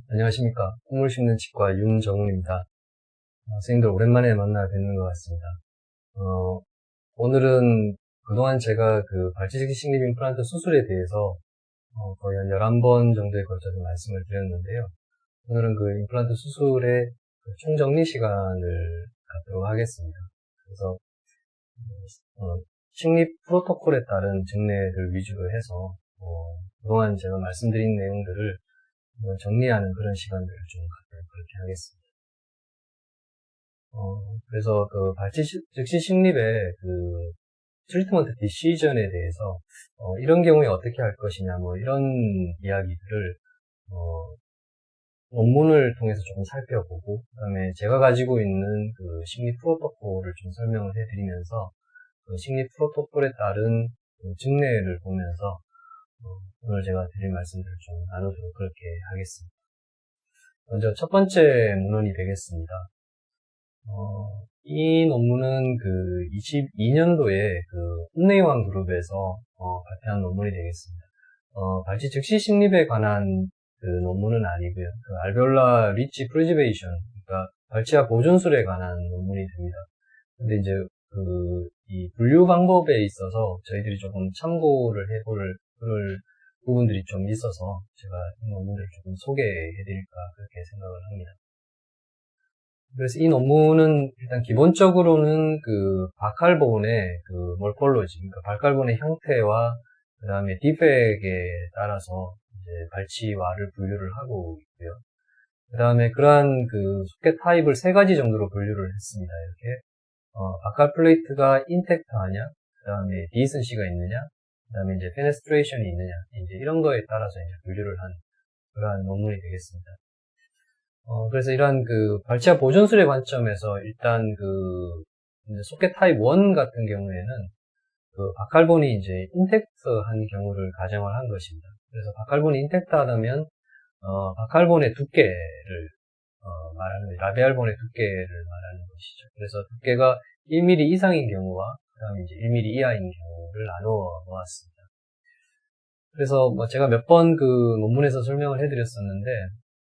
안녕하십니까. 콩물 심는 치과 윤정훈입니다. 선생님들 오랜만에 만나 뵙는 것 같습니다. 오늘은 그동안 제가 그 발치식 식립 임플란트 수술에 대해서 거의 한 11번 정도에 걸쳐서 말씀을 드렸는데요. 오늘은 그 임플란트 수술의 그 총정리 시간을 갖도록 하겠습니다. 그래서 식립 프로토콜에 따른 증례를 위주로 해서 그동안 제가 말씀드린 내용들을 정리하는 그런 시간들을 좀 갖도록 그렇게 하겠습니다. 그래서 그 즉시 식립의 그 트리트먼트 디시전에 대해서 이런 경우에 어떻게 할 것이냐 뭐 이런 이야기들을 논문을 통해서 조금 살펴보고 그다음에 제가 가지고 있는 그 식립 프로토콜을 좀 설명을 해드리면서 그 식립 프로토콜에 따른 그 증례를 보면서 오늘 제가 드릴 말씀들을 좀 나누도록 그렇게 하겠습니다. 먼저 첫 번째 문헌이 되겠습니다. 이 논문은 그 22년도에 그 홈네이왕 그룹에서 발표한 논문이 되겠습니다. 발치 즉시 식립에 관한 그 논문은 아니고요. 그 알베올라 리치 프리저베이션, 그러니까 발치와 보존술에 관한 논문이 됩니다. 근데 이제 이 분류 방법에 있어서 저희들이 조금 참고를 해볼 그럴 부분들이 좀 있어서 제가 이 논문을 조금 소개해드릴까 그렇게 생각을 합니다. 그래서 이 논문은 일단 기본적으로는 그 바칼본의 그 몰폴로지, 그러니까 바칼본의 형태와 그 다음에 디펙에 따라서 이제 발치와를 분류를 하고 있고요. 그 다음에 그러한 그 소켓 타입을 3가지 정도로 분류를 했습니다. 이렇게 바칼 플레이트가 인텍트하냐, 그 다음에 디센시가 있느냐, 그 다음에 이제 페네스트레이션이 있느냐, 이제 이런 거에 따라서 이제 분류를 한 그러한 논문이 되겠습니다. 그래서 이러한 그 발치와 보존술의 관점에서 일단 그 소켓 타입 1 같은 경우에는 그 바칼본이 이제 인텍트한 경우를 가정을 한 것입니다. 그래서 바칼본이 인텍트하다면 바칼본의 두께를 말하는 라비알본의 두께를 말하는 것이죠. 그래서 두께가 1mm 이상인 경우와 그다음에 이제 1mm 이하인 경우를 나누어 놓았습니다. 그래서 뭐 제가 몇 번 그 논문에서 설명을 해드렸었는데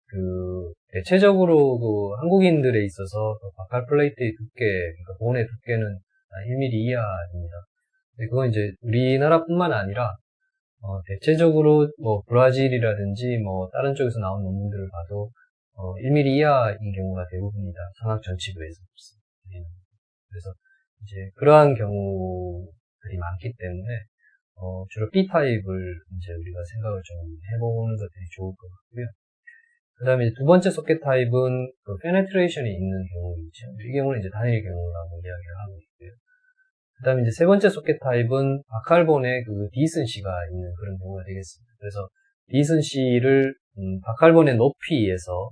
그 대체적으로 그 한국인들에 있어서 바칼 플레이트의 두께, 그러니까 본의 두께는 1mm 이하입니다. 그건 이제 우리나라뿐만 아니라 대체적으로 뭐 브라질이라든지 뭐 다른 쪽에서 나온 논문들을 봐도 1mm 이하인 경우가 대부분이다. 상악 전치부에서 그래서 이제 그러한 경우들이 많기 때문에 주로 B 타입을 이제 우리가 생각을 좀 해보는 것들이 좋을 것 같고요. 그 다음에 두 번째 소켓 타입은 그 페네트레이션이 있는 경우이죠. 이 경우는 이제 단일 경우라고 이야기를 하고 있고요. 그 다음에 이제 세 번째 소켓 타입은 바칼본의 그 디센시가 있는 그런 경우가 되겠습니다. 그래서 디센시를 바칼본의 높이에서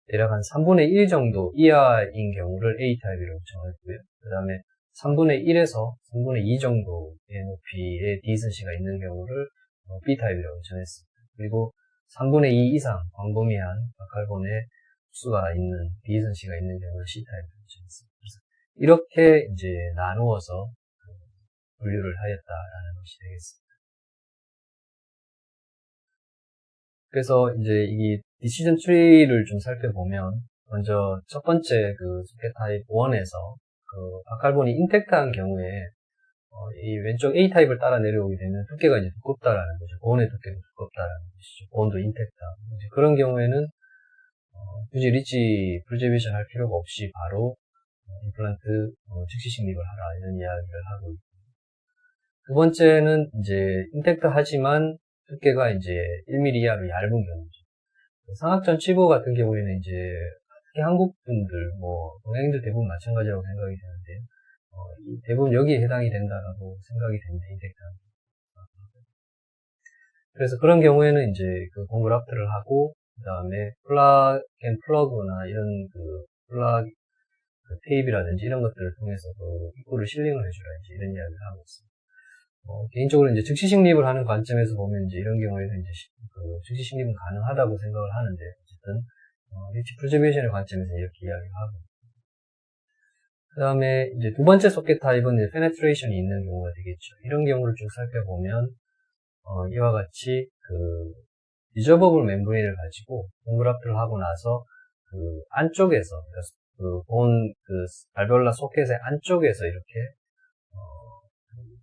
대략 한 3분의 1 정도 이하인 경우를 A 타입이라고 정했고요. 그 다음에 3분의 1에서 3분의 2 정도의 높이의 디센시가 있는 경우를 B 타입이라고 정했습니다. 그리고 3분의 2 이상 광범위한 바칼본의 흡수가 있는 디센시가 있는 경우를 C 타입이라고 정했습니다. 그래서 이렇게 이제 나누어서 분류를 하였다라는 것이 되겠습니다. 그래서 이제 이 디시전 트리를 좀 살펴보면 먼저 첫 번째 그 소켓 타입 1에서 그 바칼본이 인텍트한 경우에 이 왼쪽 A 타입을 따라 내려오게 되면 두께가 이제 두껍다라는 거죠. 본의 두께가 두껍다라는 것이죠. 본도 인텍트다. 그런 경우에는 굳이 리치 프리저베이션 할 필요가 없이 바로 임플란트 즉시 식립을 하라 이런 이야기를 하고 있고, 두 번째는 이제 인텍트 하지만 두께가 이제 1mm 이하로 얇은 경우죠. 상악 전치부 같은 경우에는 이제 특히 한국 분들, 뭐 동양인들 대부분 마찬가지라고 생각이 되는데 대부분 여기에 해당이 된다라고 생각이 됩니다. 인텍트하는. 그래서 그런 경우에는 이제 그 공그라프트를 하고 그 다음에 플락 앤 플러그나 이런 그 플락 테이프라든지 이런 것들을 통해서 그 입구를 실링을 해주라 이제 이런 이야기를 하고 있습니다. 개인적으로 이제 즉시 식립을 하는 관점에서 보면 이제 이런 경우에는 이제 그 즉시 식립은 가능하다고 생각을 하는데 어쨌든 리치 프리저베이션의 관점에서 이렇게 이야기를 하고, 그 다음에 이제 두 번째 소켓 타입은 이제 페네트레이션이 있는 경우가 되겠죠. 이런 경우를 쭉 살펴보면 이와 같이 그 리저버블 멤브레인을 가지고 봉그라프트를 하고 나서 그 안쪽에서 알베올라 소켓의 안쪽에서 이렇게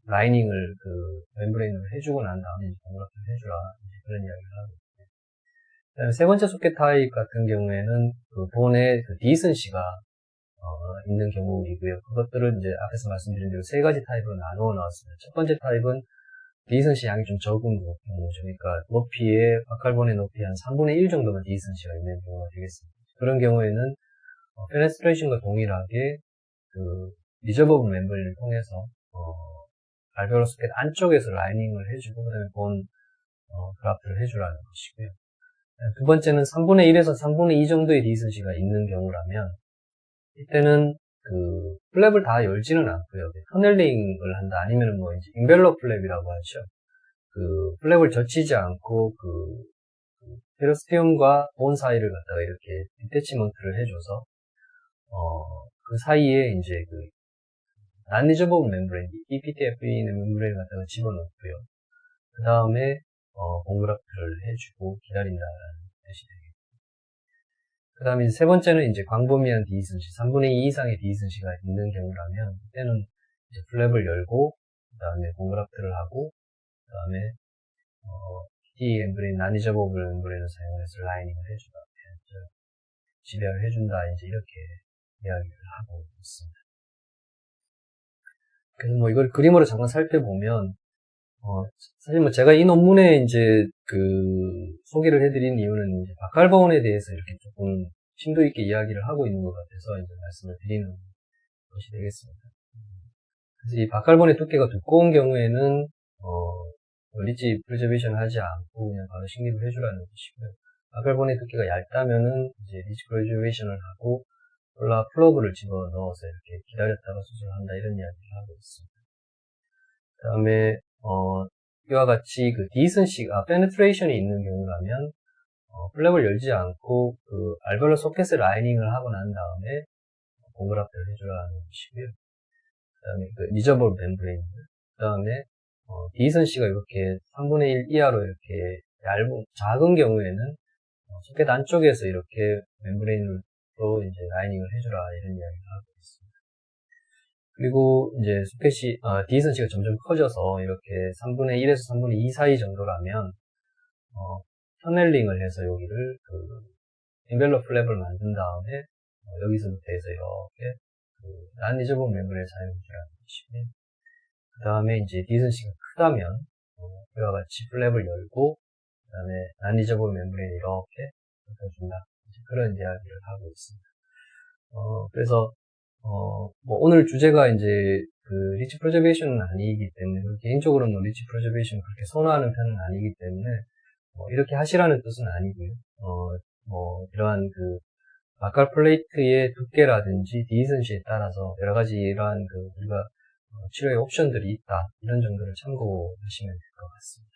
라이닝을 멤브레인을 해주고 난 다음에 봉그라프트를 해주라 그런 이야기를 하고 있습니다. 그다음에 세 번째 소켓 타입 같은 경우에는 그 본에 디선시가 있는 경우이고요. 그것들은 이제 앞에서 말씀드린 대로 세 가지 타입으로 나누어 나왔습니다. 첫 번째 타입은 디선시 양이 좀 적은 경우죠. 그러니까 바칼본의 높이 한 3분의 1 정도만 디선시가 있는 경우가 되겠습니다. 그런 경우에는 페네스트레이션과 동일하게 그 리저버블 멤브레인을 통해서 알베올라 소켓 안쪽에서 라이닝을 해주고 그다음에 그라프트를 해주라는 것이고요. 두 번째는 3분의 1에서 3분의 2 정도의 디선시가 있는 경우라면 이때는 그 플랩을 다 열지는 않고요. 터널링을 한다 아니면 뭐 이제 인벨롭 플랩이라고 하죠. 그 플랩을 젖히지 않고 페로스티움과 본 사이를 갖다가 이렇게 디태치먼트를 해줘서 그 사이에 이제 난리저버블 멤브레인, EPTFE 멤브레인을 갖다가 집어넣고요. 그 다음에 봉그라프트를 해주고 기다린다라는 뜻이 되겠습니다. 그 다음에 세 번째는 이제 광범위한 디선시, 3분의 2 이상의 디선시가 있는 경우라면 이때는 이제 플랩을 열고 그 다음에 봉그라프트를 하고 그 다음에 PT 멤브레인, 난리저버블 멤브레인을 사용해서 라이닝을 해주다, 지배를 해준다, 이제 이렇게 이야기를 하고 있습니다. 그래서 뭐 이걸 그림으로 잠깐 살펴보면 사실 뭐 제가 이 논문에 이제 소개를 해드린 이유는 이제 바칼본에 대해서 이렇게 조금 심도 있게 이야기를 하고 있는 것 같아서 이제 말씀을 드리는 것이 되겠습니다. 그래서 이 바칼본의 두께가 두꺼운 경우에는 리치 프리저베이션을 하지 않고 그냥 바로 식립을 해주라는 것이고요. 바칼본의 두께가 얇다면은 이제 리치 프리저베이션을 하고 플러그를 집어 넣어서 이렇게 기다렸다가 수술한다 이런 이야기를 하고 있습니다. 그 다음에 이와 같이 페네트레이션이 있는 경우라면 플랩을 열지 않고 알베올라 소켓을 라이닝을 하고 난 다음에 봉그라프트를 해주라는 것이고요. 그 다음에 리저버블 멤브레인, 그 다음에 디선시가 이렇게 3분의 1 이하로 이렇게 작은 경우에는 소켓 안쪽에서 이렇게 멤브레인으로 이제 라이닝을 해주라 이런 이야기를 하고 있습니다. 그리고 이제 디선시가 점점 커져서 이렇게 3분의 1에서 3분의 2 사이 정도라면 터넬링을 해서 여기를 인벨롭 플랩을 만든 다음에 여기서부터 해서 이렇게 난리저버블 멤브레인을 사용해주라는 것이고요. 그 다음에 이제 디선시가 크다면 이와 같이 플랩을 열고 그 다음에 난리저버블 멤브레인을 이렇게 덮어준다 그런 이야기를 하고 있습니다. 그래서 뭐 오늘 주제가 이제 리치 프리저베이션은 아니기 때문에 개인적으로 뭐 리치 프리저베이션을 그렇게 선호하는 편은 아니기 때문에 이렇게 하시라는 뜻은 아니고요. 뭐 이러한 바칼 플레이트의 두께라든지 디선시에 따라서 여러 가지 이러한 우리가 치료의 옵션들이 있다 이런 정도를 참고하시면 될 것 같습니다.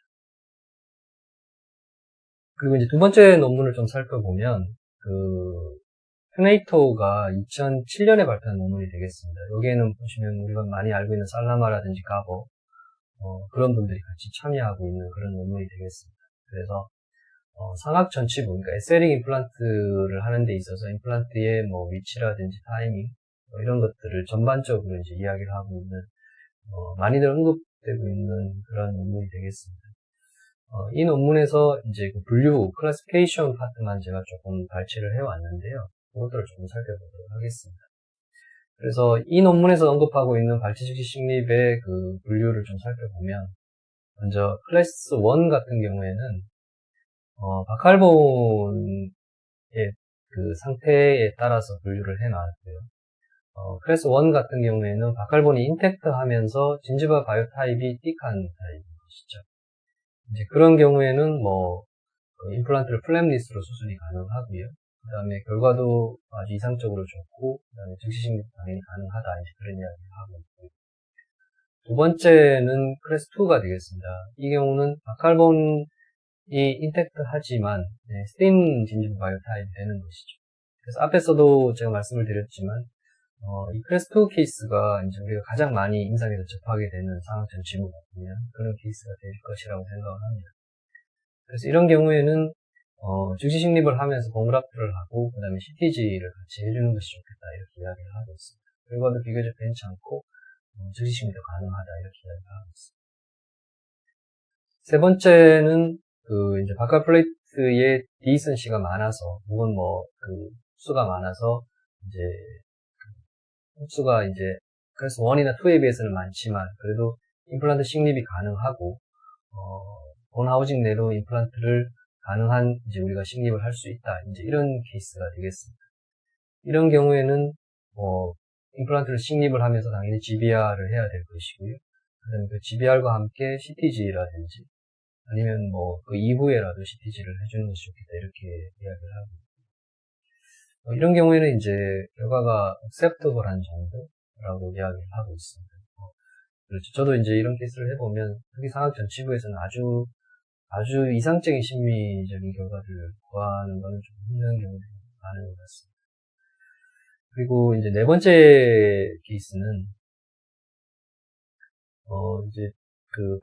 그리고 이제 두 번째 논문을 좀 살펴보면 페네이토가 2007년에 발표한 논문이 되겠습니다. 여기에는 보시면 우리가 많이 알고 있는 살라마라든지 가버 그런 분들이 같이 참여하고 있는 그런 논문이 되겠습니다. 그래서 상악 전치부, 그러니까 에세링 임플란트를 하는 데 있어서 임플란트의 뭐 위치라든지 타이밍 이런 것들을 전반적으로 이제 이야기를 하고 있는 많이들 언급되고 있는 그런 논문이 되겠습니다. 이 논문에서 이제 분류, 클래시피케이션 파트만 제가 조금 발췌를 해왔는데요. 그것들을 조금 살펴보도록 하겠습니다. 그래서 이 논문에서 언급하고 있는 발치 즉시 식립의 분류를 좀 살펴보면, 먼저 클래스 1 같은 경우에는 바칼본의 상태에 따라서 분류를 해놨고요. 클래스 1 같은 경우에는 바칼본이 인텍트 하면서 진지바 바이오 타입이 띡한 타입인 것이죠. 이제 그런 경우에는 임플란트를 플랩리스로 수술이 가능하고요. 그 다음에 결과도 아주 이상적으로 좋고, 그 다음에 즉시 식립 당연히 가능하다. 이제 그런 이야기를 하고 있고요. 두 번째는 클래스 2가 되겠습니다. 이 경우는 바칼본이 인텍트 하지만, 스테인 진지바 바이오 타입이 되는 것이죠. 그래서 앞에서도 제가 말씀을 드렸지만, 이 클래스 2 케이스가 이제 우리가 가장 많이 임상에서 접하게 되는 상악전 지부 같으면 그런 케이스가 될 것이라고 생각을 합니다. 그래서 이런 경우에는 즉시 식립을 하면서 봉그라프를 하고 그 다음에 CTG를 같이 해주는 것이 좋겠다 이렇게 이야기를 하고 있습니다. 결과도 비교적 괜찮고 즉시 식립도 가능하다 이렇게 이야기를 하고 있습니다. 세 번째는 이제 바깥 플레이트에 디센시가 많아서 혹은 흡수가 많아서 이제 흡수가 이제 그래서 1이나 2에 비해서는 많지만 그래도 임플란트 식립이 가능하고 본 하우징 내로 임플란트를 가능한 이제 우리가 식립을 할 수 있다 이제 이런 케이스가 되겠습니다. 이런 경우에는 임플란트를 식립을 하면서 당연히 GBR을 해야 될 것이고요. 그다음에 그 GBR과 함께 CTG라든지 아니면 그 이후에라도 CTG를 해주는 것이 좋겠다 이렇게 이야기를 하고 이런 경우에는 이제 결과가 acceptable한 정도라고 이야기를 하고 있습니다. 그렇죠. 저도 이제 이런 케이스를 해보면 특히 상악 전치부에서는 아주 이상적인 심리적인 결과들을 구하는 것은 좀 힘든 경우들이 많은 것 같습니다. 그리고 이제 네 번째 케이스는 이제 그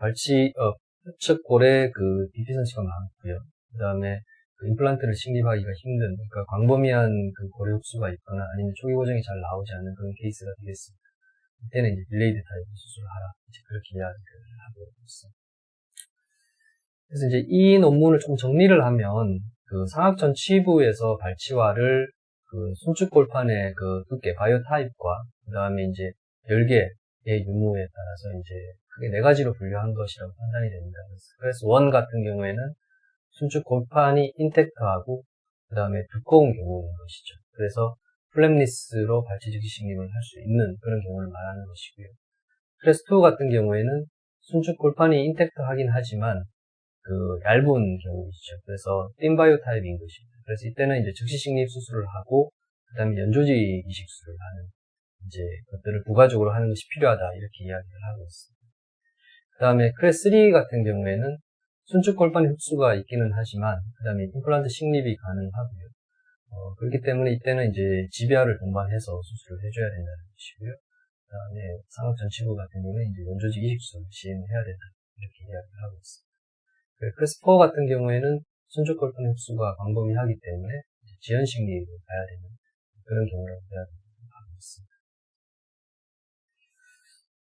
협착골에 그 디피선시가 많고요. 그 다음에 그 임플란트를 식립하기가 힘든, 그러니까 광범위한 그 고래 흡수가 있거나 아니면 초기 고정이 잘 나오지 않는 그런 케이스가 되겠습니다. 이때는 이제 딜레이드 타입 수술을 하라. 이제 그렇게 이야기를 하고 있습니다. 그래서 이제 이 논문을 좀 정리를 하면 그 상악 전치부에서 발치와를 그 손축골판의 그 두께, 바이오 타입과 그 다음에 이제 열계의 유무에 따라서 이제 크게 네 가지로 분류한 것이라고 판단이 됩니다. 그래서 원 같은 경우에는 손축골판이 인텍트하고 그 다음에 두꺼운 경우인 것이죠. 그래서 플랩리스로 발치 즉시 식립을 할 수 있는 그런 경우를 말하는 것이고요. 클래스 2 같은 경우에는 손축골판이 인텍트하긴 하지만 그 얇은 경우이죠. 그래서 틴 바이오 타입인 것입니다. 그래서 이때는 이제 즉시 식립 수술을 하고 그 다음에 연조직 이식 수술을 하는 이제 것들을 부가적으로 하는 것이 필요하다 이렇게 이야기를 하고 있습니다. 그 다음에 클래스 3 같은 경우에는 손축골판 흡수가 있기는 하지만 그 다음에 임플란트 식립이 가능하고요. 그렇기 때문에 이때는 이제 GBR을 동반해서 수술을 해줘야 된다는 것이고요. 그 다음에 상악 전치부 같은 경우는 이제 연조직 이식 수술을 시행해야 된다 이렇게 이야기를 하고 있습니다. 클래스 4 같은 경우에는 손축골판 흡수가 광범위하기 때문에 지연 식립을 가야 되는 그런 경우라고 이야기하고 있습니다.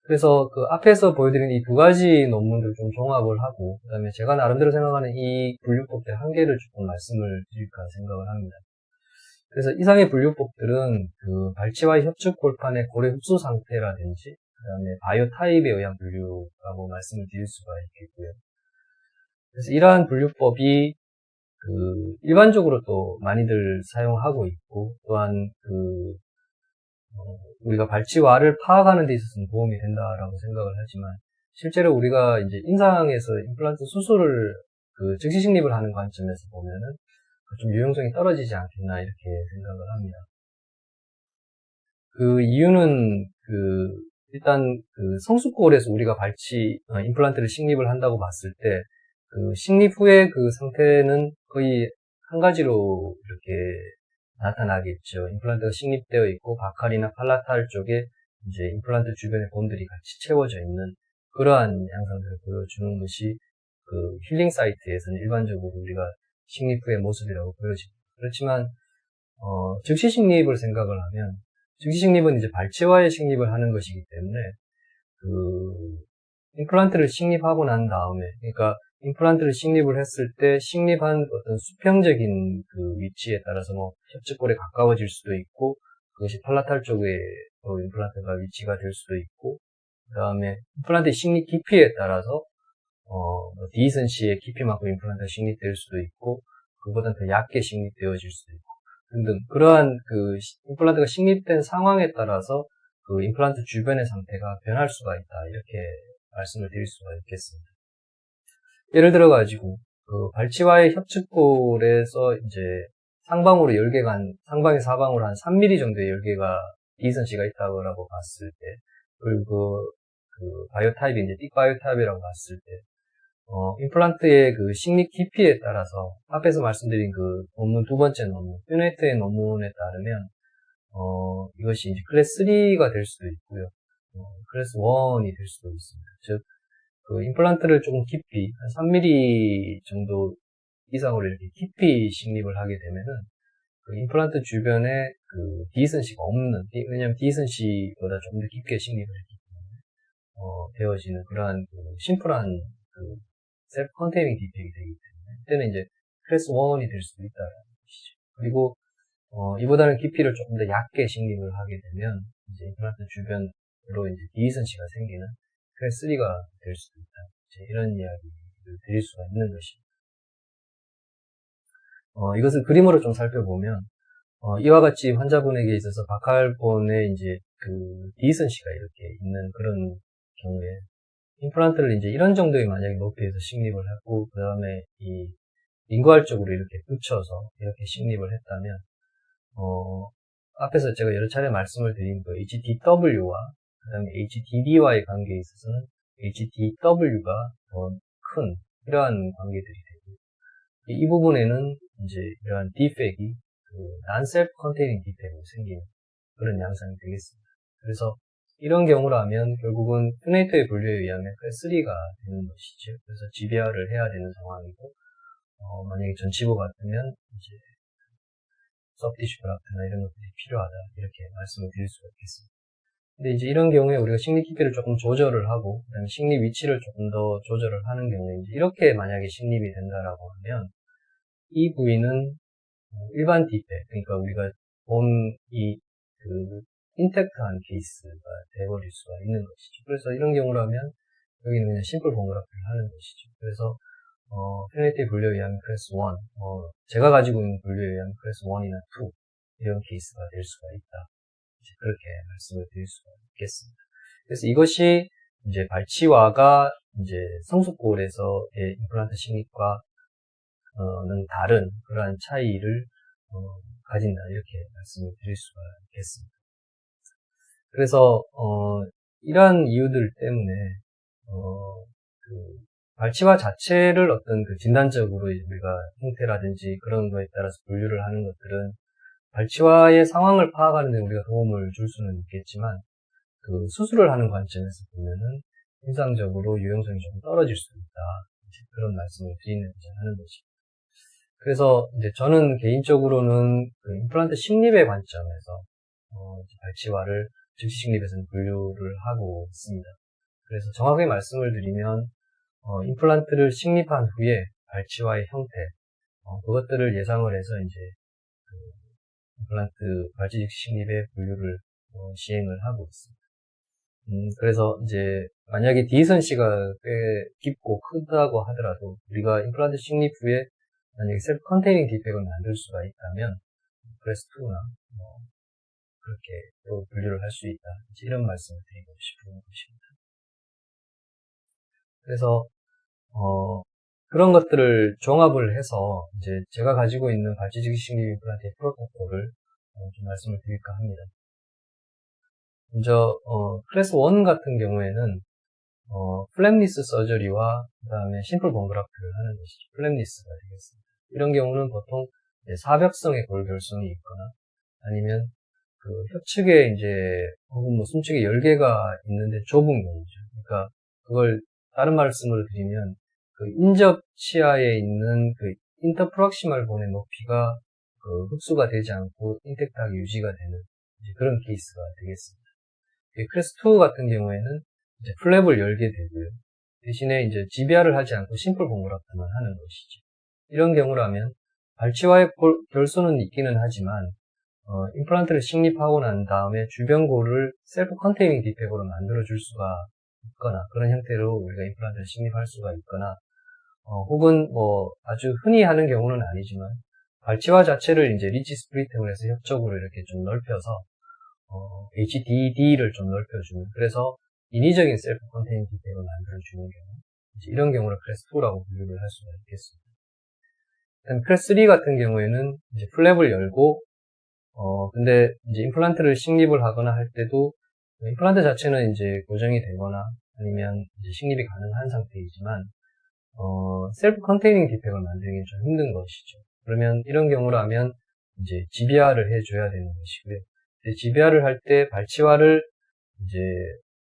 그래서 그 앞에서 보여드린 이 두 가지 논문들 좀 종합을 하고 그다음에 제가 나름대로 생각하는 이 분류법의 한계를 조금 말씀을 드릴까 생각을 합니다. 그래서 이상의 분류법들은 그 발치와의 협축골판의 고래 흡수 상태라든지 그다음에 바이오 타입에 의한 분류라고 말씀을 드릴 수가 있겠고요. 그래서 이러한 분류법이 그 일반적으로 또 많이들 사용하고 있고 또한 그 우리가 발치와를 파악하는 데 있어서는 도움이 된다라고 생각을 하지만 실제로 우리가 이제 임상에서 임플란트 수술을 그 즉시 식립을 하는 관점에서 보면은 좀 유용성이 떨어지지 않겠나 이렇게 생각을 합니다. 그 이유는 일단 그 성숙골에서 우리가 임플란트를 식립을 한다고 봤을 때 그 식립 후에 그 상태는 거의 한 가지로 이렇게 나타나겠죠. 임플란트가 식립되어 있고 바칼이나 팔라탈 쪽에 이제 임플란트 주변에 본들이 같이 채워져 있는 그러한 양상들을 보여주는 것이 그 힐링 사이트에서는 일반적으로 우리가 식립 후의 모습이라고 보여집니다. 그렇지만 즉시 식립을 생각을 하면 즉시 식립은 이제 발치와의 식립을 하는 것이기 때문에 그 임플란트를 식립하고 난 다음에 그러니까 임플란트를 식립을 했을 때 식립한 어떤 수평적인 그 위치에 따라서 협착골에 가까워질 수도 있고 그것이 팔라탈 쪽에 임플란트가 위치가 될 수도 있고 그 다음에 임플란트의 식립 깊이에 따라서 디센시의 깊이만큼 임플란트가 식립될 수도 있고 그보다 더 얕게 식립되어질 수도 있고 등등 그러한 그 임플란트가 식립된 상황에 따라서 그 임플란트 주변의 상태가 변할 수가 있다 이렇게 말씀을 드릴 수가 있겠습니다. 예를 들어 가지고 그 발치와의 협착골에서 이제 상방으로 상방에 사방으로 한 3mm 정도의 열계가 디센시가 있다고 봤을 때 그리고 그 바이오 타입이 이제 띡 바이오 타입이라고 봤을 때 임플란트의 그 식립 깊이에 따라서 앞에서 말씀드린 그 논문 두 번째 논문, 퓨네트의 논문에 따르면 이것이 이제 클래스 3가 될 수도 있고요. 클래스 1이 될 수도 있습니다. 즉, 그 임플란트를 조금 깊이, 한 3mm 정도 이상으로 이렇게 깊이 식립을 하게 되면은 그 임플란트 주변에 그 디선시가 없는, 왜냐면 디선시보다 조금 더 깊게 식립을 했기 때문에 되어지는 그러한 그 심플한 그 셀프 컨테이닝 디펙이 되기 때문에 그때는 이제 클래스 1이 될 수도 있다는 것이죠. 그리고 이보다는 깊이를 조금 더 얕게 식립을 하게 되면 이제 임플란트 주변으로 이제 디선시가 생기는 클래스 3가 될 수도 있다. 이제 이런 이야기를 드릴 수가 있는 것입니다. 이것을 그림으로 좀 살펴보면, 이와 같이 환자분에게 있어서 박할본에 이제 그 디선시가 이렇게 있는 그런 경우에 임플란트를 이제 이런 정도의 만약에 높이에서 식립을 하고, 그 다음에 이 링구알 쪽으로 이렇게 붙여서 이렇게 식립을 했다면, 앞에서 제가 여러 차례 말씀을 드린 그 HDW와 그 다음에 HDD와의 관계에 있어서는 HDW가 더 큰 이러한 관계들이 되고, 이 부분에는 이제 이러한 디펙이 그 non-self containing 디펙으로 생기는 그런 양상이 되겠습니다. 그래서 이런 경우라면 결국은 퓨네이터의 분류에 의하면 클래스 3가 되는 것이죠. 그래서 GBR을 해야 되는 상황이고, 만약에 전치부 같으면 이제 서브티슈 그라프트나 이런 것들이 필요하다 이렇게 말씀을 드릴 수가 있겠습니다. 근데 이제 이런 경우에 우리가 식립 깊이를 조금 조절을 하고, 그다음에 식립 위치를 조금 더 조절을 하는 경우에 이제 이렇게 만약에 식립이 된다라고 하면 이 부위는 일반 디펙, 그러니까 우리가 본 이 그 인텍트한 케이스가 되어버릴 수가 있는 것이죠. 그래서 이런 경우라면 여기는 그냥 심플 본그라프를 하는 것이죠. 그래서 퓨네이터의 분류에 의하면 클래스 1, 제가 가지고 있는 분류에 의하면 클래스 1이나 2 이런 케이스가 될 수가 있다. 이제 그렇게 말씀을 드릴 수가 있겠습니다. 그래서 이것이 이제 발치와가 이제 성숙골에서의 임플란트 식립과 는 다른 그러한 차이를 가진다 이렇게 말씀을 드릴 수가 있겠습니다. 그래서 이러한 이유들 때문에 그 발치와 자체를 어떤 그 진단적으로 우리가 형태라든지 그런 거에 따라서 분류를 하는 것들은 발치와의 상황을 파악하는 데 우리가 도움을 줄 수는 있겠지만 그 수술을 하는 관점에서 보면은 통상적으로 유용성이 좀 떨어질 수 있다. 그런 말씀을 드리고자 하는 것입니다. 그래서 이제 저는 개인적으로는 그 임플란트 식립의 관점에서 발치와를 즉시 식립에서는 분류를 하고 있습니다. 그래서 정확하게 말씀을 드리면 임플란트를 식립한 후에 발치와의 형태 그것들을 예상을 해서 이제 그 임플란트 발치 즉시 식립의 분류를 시행을 하고 있습니다. 그래서 이제 만약에 디선시가 꽤 깊고 크다고 하더라도 우리가 임플란트 식립 후에 만약에 셀프 컨테이닝 디펙을 만들 수가 있다면 클래스 2나 그렇게 또 분류를 할 수 있다. 이런 말씀을 드리고 싶은 것입니다. 그래서 그런 것들을 종합을 해서 이제 제가 가지고 있는 발치 즉시 식립 임플란트의 프로토콜을 좀 말씀을 드릴까 합니다. 먼저 클래스 1 같은 경우에는 플랩리스 서저리와 그 다음에 심플 본그라프트를 하는 것이죠. 플랩리스가 되겠습니다. 이런 경우는 보통 사벽성의 골결성이 있거나 아니면 그 협측에 이제 혹은 뭐 숨축에 열개가 있는데 좁은 경우죠. 그러니까 그걸 다른 말씀을 드리면 그 인접 치아에 있는 그 인터프록시말 본의 높이가 그 흡수가 되지 않고 인텍트하게 유지가 되는 이제 그런 케이스가 되겠습니다. 클래스 2 같은 경우에는 이제 플랩을 열게 되고요. 대신에 이제 GBR을 하지 않고 심플 본그라프트만 하는 것이죠. 이런 경우라면 발치와의 결손은 있기는 하지만 임플란트를 식립하고 난 다음에 주변골을 셀프 컨테이닝 디펙으로 만들어 줄 수가 있거나 그런 형태로 우리가 임플란트를 식립할 수가 있거나 혹은 뭐 아주 흔히 하는 경우는 아니지만 발치와 자체를 이제 리치 스프리팅을 해서 협적으로 이렇게 좀 넓혀서 HDD를 좀 넓혀주는 그래서 인위적인 셀프 컨테이닝 디펙을 만들어주는 경우 이런 경우를 클래스 2라고 분류를 할 수가 있겠습니다. 클래스 3 같은 경우에는 이제 플랩을 열고 근데 이제 임플란트를 식립을 하거나 할 때도 임플란트 자체는 이제 고정이 되거나 아니면 이제 식립이 가능한 상태이지만 셀프 컨테이닝 디펙을 만들기 좀 힘든 것이죠. 그러면 이런 경우라면 이제 GBR을 해줘야 되는 것이고요. GBR을 할 때 발치와를 이제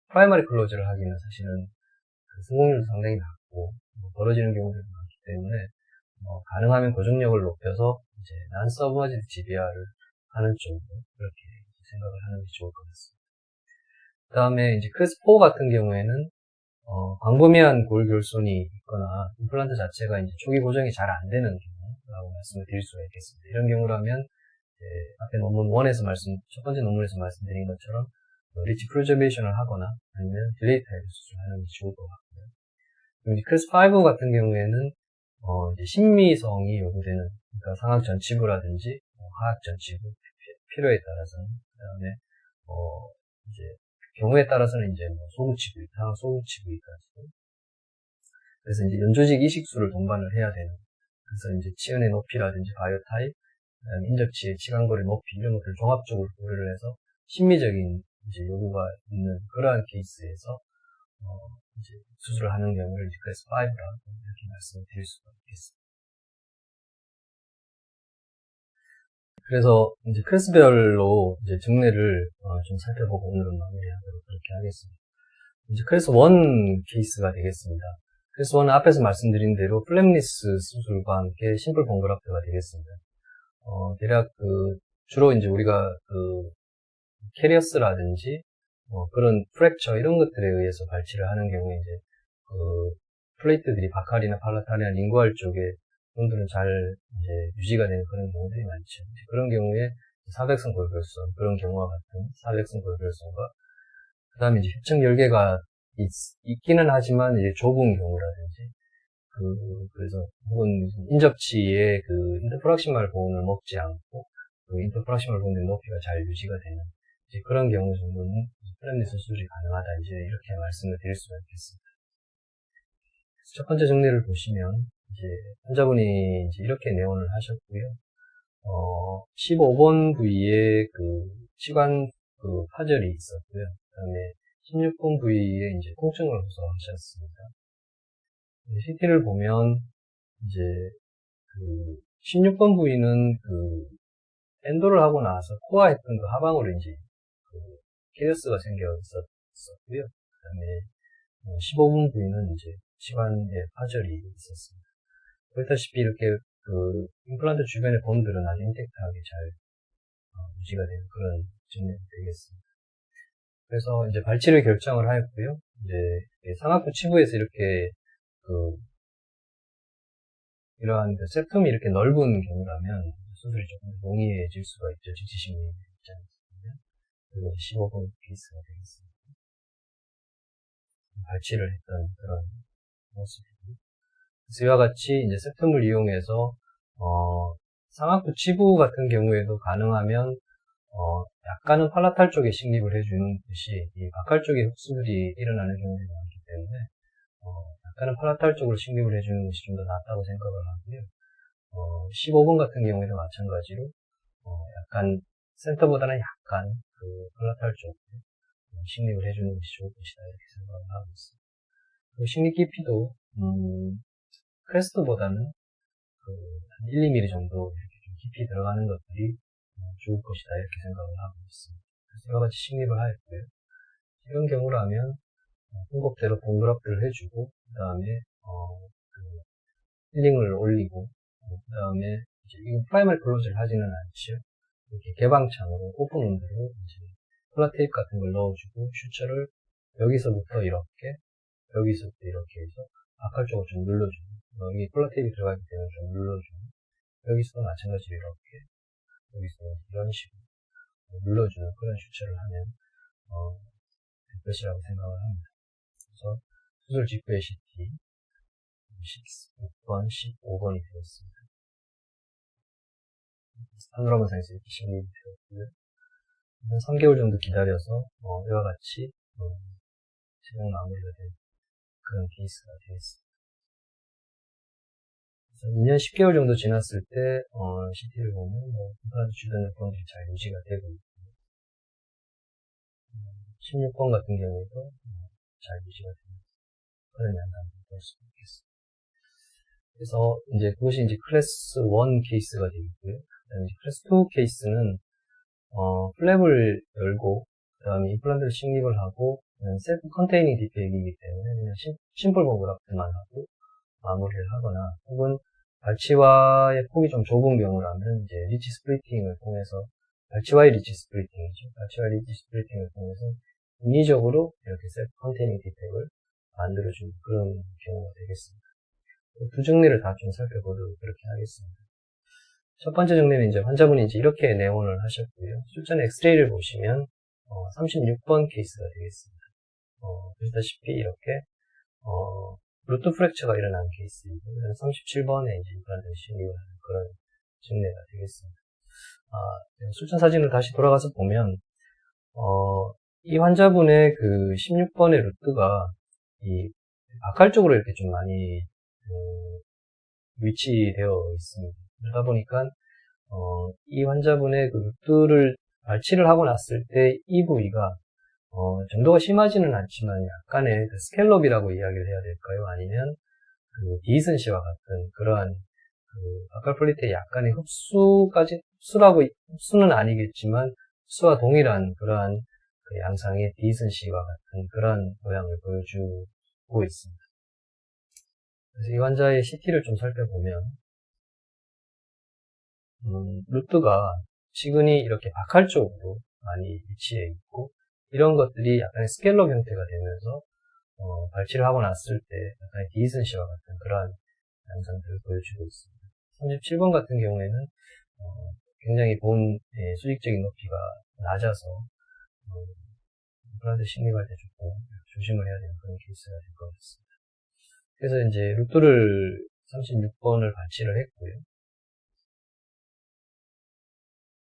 프라이머리 클로즈를 하기는 사실은 그 성공률도 상당히 낮고 벌어지는 경우들도 많기 때문에 가능하면 고정력을 높여서 이제 non-submerged GBR을 하는 쪽으로 그렇게 생각을 하는 게 좋을 것 같습니다. 그 다음에 이제 클래스4 같은 경우에는 광범위한 골 결손이 있거나 임플란트 자체가 이제 초기 고정이 잘 안 되는 경우라고 말씀을 드릴 수가 있겠습니다. 이런 경우라면 앞에 논문 1에서 첫 번째 논문에서 말씀드린 것처럼 리치 프리저베이션을 하거나 아니면 딜레이 타입 수술을 하는 게 좋을 것 같고요. 그리고 클래스5 같은 경우에는 이제 심미성이 요구되는, 그러니까 상악 전치부라든지 하악 전치부 필요에 따라서는, 그 다음에 이제 경우에 따라서는 이제 소두치부, 상악 소두치부까지. 그래서 이제 연조직 이식술을 동반을 해야 되는. 그래서 이제 치은의 높이라든지 바이오 타입, 그다음에 인접치의 치간거리 높이 이런 것들을 종합적으로 고려를 해서 심미적인 이제 요구가 있는 그러한 케이스에서 이제 수술을 하는 경우를 이제 클래스 5라고 이렇게 말씀을 드릴 수가 있겠습니다. 그래서 이제 클래스별로 이제 증례를 좀 살펴보고 오늘은 마무리하도록 그렇게 하겠습니다. 이제 클래스 1 케이스가 되겠습니다. 클래스 1은 앞에서 말씀드린 대로 플랩리스 수술과 함께 심플 본그라프트가 되겠습니다. 대략 주로 이제 우리가 캐리어스라든지 그런 프랙처 이런 것들에 의해서 발치를 하는 경우에 이제 플레이트들이 바칼이나 팔라탈이나 링구알 쪽에 분들은 잘 이제 유지가 되는 그런 경우들이 많죠. 그런 경우에 사백성 골결손, 그런 경우와 같은 사백성 골결손과 그 다음에 이제 협착 열개가 있기는 하지만 이제 좁은 경우라든지 그래서 혹은 인접치의 인터프락시말 보온을 먹지 않고 인터프락시말 보온의 높이가 잘 유지가 되는 이제 그런 경우 정도는 플랩리스 수술이 가능하다 이제 이렇게 말씀을 드릴 수가 있겠습니다. 첫 번째 정리를 보시면 이제 환자분이 이제 이렇게 내원을 하셨고요. 15번 부위에 치관 파절이 있었고요. 그다음에 16번 부위에 이제 통증을 호소하셨습니다. CT를 보면 이제 16번 부위는 엔도를 하고 나서 코아 했던 하방으로 이제 캐리어스가 생겨 있었고요. 그다음에 15번 부위는 이제 치관에 파절이 있었습니다. 보다시피 이렇게 임플란트 주변의 본들은 아주 인텍트하게 잘 유지가 되는 그런 증명이 되겠습니다. 그래서 이제 발치를 결정을 하였고요. 이제 상악부 치부에서 이렇게 이러한 septum이 이렇게 넓은 경우라면 수술이 조금容易해질 수가 있죠. 직지심리 입장에서는. 그리고 15번 케이스가 되겠습니다. 발치를 했던 그런 모습이고. 그래서 이와 같이 이제 septum을 이용해서 상악부 치부 같은 경우에도 가능하면 약간은 팔라탈 쪽에 식립을 해주는 듯이 이 바칼 쪽에 흡수들이 일어나는 경우가 많기 때문에 약간은 팔라탈 쪽으로 식립을 해주는 것이 좀 더 낫다고 생각을 하고요. 15번 같은 경우에도 마찬가지로 약간 센터보다는 약간 팔라탈 쪽으로 식립을 해주는 것이 좋을 것이다 이렇게 생각을 하고 있습니다. 그리고 식립 깊이도 크레스트보다는 한 1~2mm 정도 이렇게 좀 깊이 들어가는 것들이 좋을 것이다 이렇게 생각을 하고 있습니다. 그래서 여러 가지 식립을 하였고요. 이런 경우라면 방법대로 본그라프트를 해주고 그 다음에 힐링을 올리고 그 다음에 이제 이건 프라이머리 클로즈를 하지는 않죠. 이렇게 개방창으로 오픈 온도로 이제 플라테이프 같은 걸 넣어주고 슈처를 여기서부터 이렇게 여기서부터 이렇게 해서 바칼 쪽을 좀 눌러주고 여기 플라테이프 들어가기 때문에 좀 눌러주고 여기서도 마찬가지로 이렇게 여기서 이런 식으로 눌러주는 그런 슈처를 하면 될 것이라고 생각을 합니다. 그래서 수술 직후의 CT 16번, 15번이 되었습니다. 파노라마상에서 이렇게 식립이 되었고요. 한 3개월 정도 기다려서 이와 같이 최종 마무리가 된 그런 케이스가 되겠습니다. 그래서 2년 10개월 정도 지났을 때 CT를 보면 임플란트 주변 여건들이 잘 유지가 되고 있고 16번 같은 경우에도 잘 유지가 되는 그런 양상을 볼 수 있겠습니다. 그래서 이제 그것이 이제 클래스 1 케이스가 되겠고요. 그다음에 클래스 2 케이스는 플랩을 열고 그다음에 임플란트를 식립을 하고 셀프 컨테이닝 디펙이기 때문에 그냥 심플 본그라프트만 하고 마무리를 하거나 혹은 발치와의 폭이 좀 좁은 경우라면 이제 리치 스플리팅을 통해서 발치와의 리치 스플리팅이죠. 발치와의 리치 스플리팅을 통해서 인위적으로 이렇게 셀프 컨테이닝 디텍을 만들어주는 그런 경우가 되겠습니다. 두 정리를 다 좀 살펴보도록 그렇게 하겠습니다. 첫 번째 정리는 이제 환자분이 이제 이렇게 내원을 하셨고요. 출전 엑스레이를 보시면 36번 케이스가 되겠습니다. 보시다시피 이렇게 루트 프랙처가 일어난 케이스이고 37번에 이제 임플란트를 시행하는 그런 증례가 되겠습니다. 출전 사진을 다시 돌아가서 보면 이 환자분의 그 16번의 루트가 이 바칼 쪽으로 이렇게 좀 많이 위치되어 있습니다. 그러다 보니까 이 환자분의 그 루트를 발치를 하고 났을 때 이 부위가 정도가 심하지는 않지만 약간의 그 스캘럽이라고 이야기를 해야 될까요? 아니면 그 디슨시와 같은 그러한 그 바칼 플리트의 약간의 흡수는 아니겠지만 흡수와 동일한 그러한 그 양상의 디슨시와 같은 그러한 모양을 보여주고 있습니다. 그래서 이 환자의 CT를 좀 살펴보면 루트가 시근이 이렇게 바칼 쪽으로 많이 위치해 있고 이런 것들이 약간의 스캘럽 형태가 되면서 발치를 하고 났을 때 약간의 디슨시와 같은 그러한 양상들을 보여주고 있습니다. 37번 같은 경우에는 굉장히 본 수직적인 높이가 낮아서 임플란트 식립할 때 조금 조심을 해야 되는 그런 케이스가 될 것 같습니다. 그래서 이제 루트를 36번을 발치를 했고요.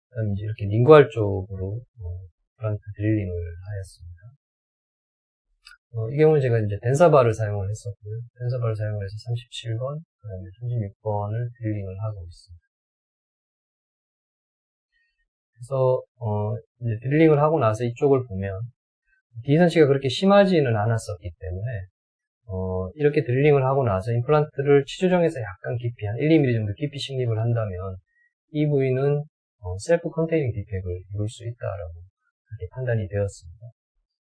그다음 이제 이렇게 링구알 쪽으로 임플란트 드릴링을 하였습니다. 이 경우는 제가 이제 덴사바를 사용을 했었고요. 덴사바를 사용을 해서 37번, 그다음에 36번을 드릴링을 하고 있습니다. 그래서 이제 드릴링을 하고 나서 이쪽을 보면 디선시가 그렇게 심하지는 않았었기 때문에 이렇게 드릴링을 하고 나서 임플란트를 치조정에서 약간 깊이 한 1, 2mm 정도 깊이 식립을 한다면 이 부위는 셀프 컨테이닝 디펙을 이룰 수 있다라고 그렇게 판단이 되었습니다.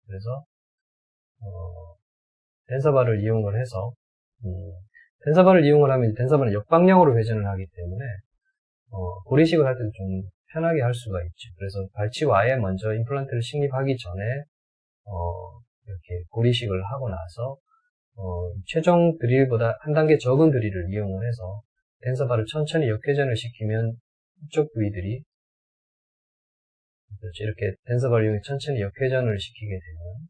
그래서 덴사바를 이용을 해서 덴사바를 이용을 하면 덴사바는 역방향으로 회전을 하기 때문에 고리식을 할 때도 좀 편하게 할 수가 있죠. 그래서 발치와에 먼저 임플란트를 식립하기 전에 이렇게 고리식을 하고 나서 최종 드릴보다 한 단계 적은 드릴을 이용을 해서 덴사바를 천천히 역회전을 시키면 이쪽 부위들이 그렇죠. 이렇게 덴사바를 이용해 천천히 역회전을 시키게 되면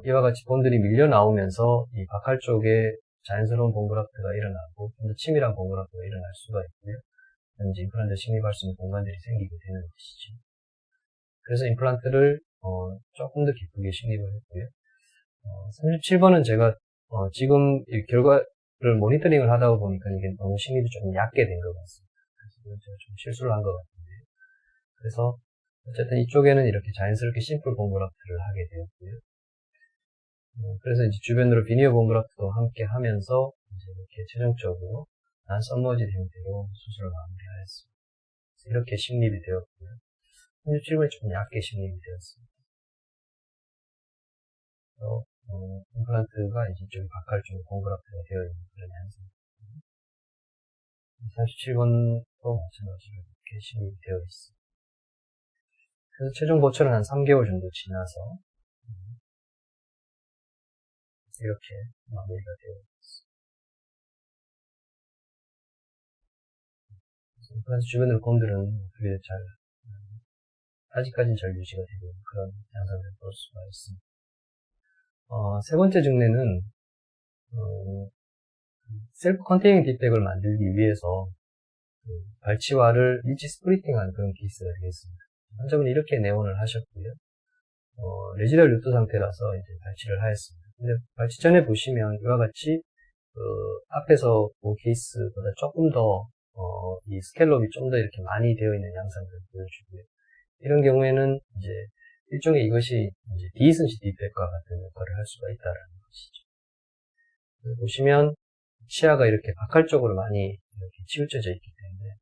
이와 같이 본들이 밀려 나오면서 이 바칼 쪽에 자연스러운 본그라프트가 일어나고 좀 더 치밀한 본그라프트가 일어날 수가 있고요. 이제 임플란트 식립할 수 있는 공간들이 생기게 되는 것이죠. 그래서 임플란트를 조금 더 깊게 식립을 했고요. 37번은 제가 지금 이 결과를 모니터링을 하다 보니까 이게 너무 식립이 조금 얕게 된 것 같습니다. 그래서 제가 좀 실수를 한 것 같은데요. 그래서 어쨌든 이쪽에는 이렇게 자연스럽게 심플 본그라프트를 하게 되었고요. 그래서 이제 주변으로 비니어 본그라프트도 함께 하면서 이제 이렇게 최종적으로 난 썸머지드 형태로 수술을 마무리하였습니다. 이렇게 식립이 되었고요. 37번이 조금 얇게 식립이 되었습니다. 그래서 임플란트가 이제 이쪽에 바칼 쪽에 본그라프트가 되어 있는 그런 양상입니다. 37번도 마찬가지로 이렇게 식립이 되어 있습니다. 그래서 최종 보철은 한 3개월 정도 지나서 이렇게 마무리가 되어 있습니다. 임플란트 주변의 곰들은 그게 아직까지는 잘 유지가 되고 있는 그런 양상을 볼 수가 있습니다. 세 번째 증례는 셀프 컨테이닝 디펙을 만들기 위해서 발치와를 일치 스플리팅한 그런 케이스가 되겠습니다. 환자분이 이렇게 내원을 하셨고요. 레지럴 루트 상태라서 이제 발치를 하였습니다. 근데 발치 전에 보시면 이와 같이 앞에서 본 케이스보다 조금 더 이 스캘럽이 좀 더 이렇게 많이 되어 있는 양상들을 보여주고요. 이런 경우에는 이제 일종의 이것이 이제 디슨시 디펙과 같은 역할을 할 수가 있다라는 것이죠. 보시면 치아가 이렇게 바칼 쪽으로 많이 이렇게 치우쳐져 있기 때문에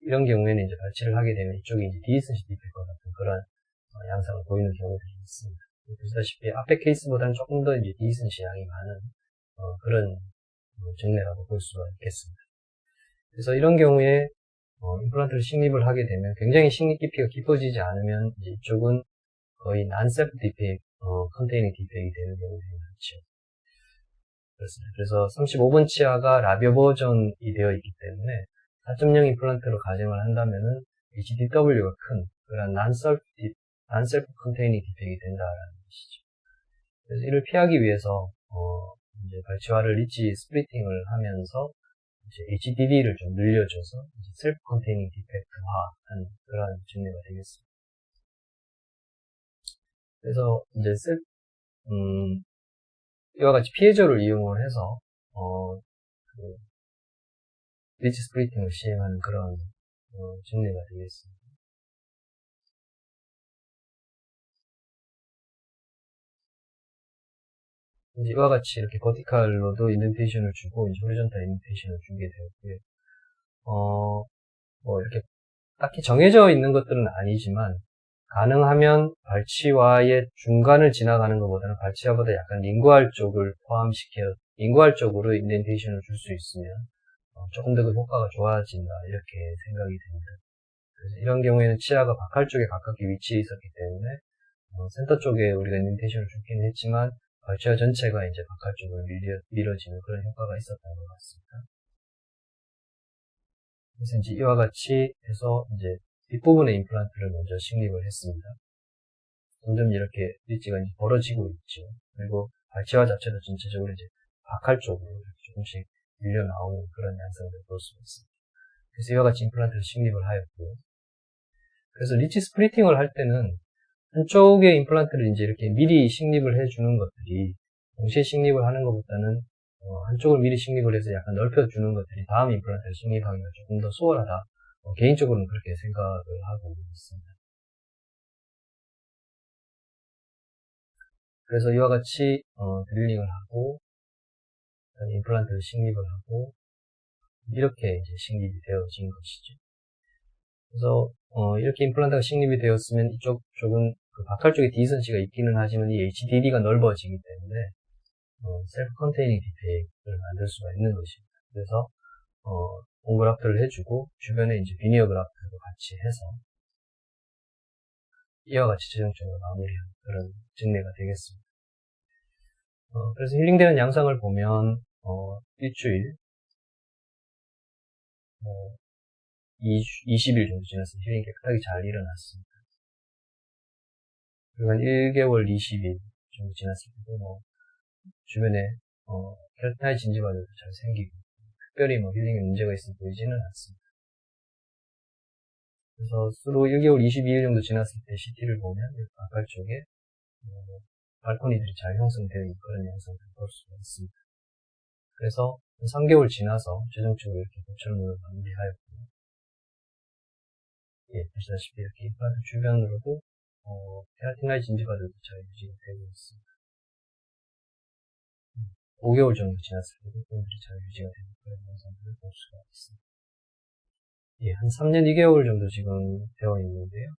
이런 경우에는 이제 발치를 하게 되면 이쪽이 이제 디슨시 디펙과 같은 그런 양상을 보이는 경우들이 있습니다. 보시다시피 앞에 케이스보다는 조금 더 이제 디슨시 양이 많은 그런 증례라고 볼 수가 있겠습니다. 그래서 이런 경우에 임플란트를 식립을 하게 되면 굉장히 식립 깊이가 깊어지지 않으면 이제 이쪽은 거의 non-self defect, containing defect이 되는 경우들이 많죠. 그렇습니다. 그래서 35번 치아가 라비오 버전이 되어 있기 때문에 4.0 임플란트로 가정을 한다면은 HDW가 큰 그런 non-self containing defect이 된다라는 것이죠. 그래서 이를 피하기 위해서 이제 발치와를 리치 스플리팅을 하면서 이제 HDD를 좀 늘려줘서 셀프 컨테이닝 디펙트화한 그런 증례가 되겠습니다. 그래서 이제 이와 같이 피해저를 이용을 해서 그 리치 스플리팅을 시행하는 그런 증례가 되겠습니다. 이제 이와 같이 이렇게 버티칼로도 인덴테이션을 주고 이제 호리존탈 인덴테이션을 주게 되었고요. 뭐 이렇게 딱히 정해져 있는 것들은 아니지만 가능하면 발치와의 중간을 지나가는 것보다는 발치와보다 약간 링구알 쪽을 링구알 쪽으로 인덴테이션을 줄 수 있으면 조금 더 그 효과가 좋아진다 이렇게 생각이 됩니다. 그래서 이런 경우에는 치아가 바칼 쪽에 가깝게 위치해 있었기 때문에 센터 쪽에 우리가 인덴테이션을 주긴 했지만 발치와 전체가 이제 바칼 쪽으로 밀어지는 그런 효과가 있었던 것 같습니다. 그래서 이제 이와 같이 해서 이제 뒷부분의 임플란트를 먼저 식립을 했습니다. 점점 이렇게 리치가 이제 벌어지고 있죠. 그리고 발치와 자체도 전체적으로 이제 바칼 쪽으로 이렇게 조금씩 밀려 나오는 그런 양상을 볼 수가 있습니다. 그래서 이와 같이 임플란트를 식립을 하였고요. 그래서 리치 스플리팅을 할 때는 한쪽의 임플란트를 이제 이렇게 미리 식립을 해주는 것들이 동시에 식립을 하는 것보다는 한쪽을 미리 식립을 해서 약간 넓혀주는 것들이 다음 임플란트를 식립하기가 조금 더 수월하다. 개인적으로는 그렇게 생각을 하고 있습니다. 그래서 이와 같이 드릴링을 하고 임플란트를 식립을 하고 이렇게 이제 식립이 되어진 것이죠. 그래서 이렇게 임플란트가 식립이 되었으면 이쪽 쪽은 그 바칼 쪽에 디선시가 있기는 하지만 이 HDD가 넓어지기 때문에 셀프 컨테이닝 디펙트를 만들 수가 있는 것입니다. 그래서 온그라프트를 해주고 주변에 이제 비니어 그라프트도 같이 해서 이와 같이 최종적으로 마무리한 그런 증례가 되겠습니다. 그래서 힐링되는 양상을 보면 일주일 20일 정도 지나서 힐링이 깨끗하게 잘 일어났습니다. 그리고 한 1개월 20일 정도 지났을 때도 주변에 케라티나이드 진지바들도 잘 생기고 특별히 힐링에 문제가 있어 보이지는 않습니다. 그래서 수로 1개월 22일 정도 지났을 때 CT를 보면 바칼 쪽에 발코니들이 잘 형성되어 있는 그런 양상을 볼 수가 있습니다. 그래서 3개월 지나서 최종적으로 이렇게 고철문을 마무리하였고요. 예, 보시다시피 이렇게 임플란트 주변으로도 케라티나이드 진지바들도 잘 유지가 되고 있습니다. 5개월 정도 지났을 때도 부분들이 잘 유지가 되는 그런 양상들을 볼 수가 있습니다. 예, 한 3년 2개월 정도 지금 되어 있는데요.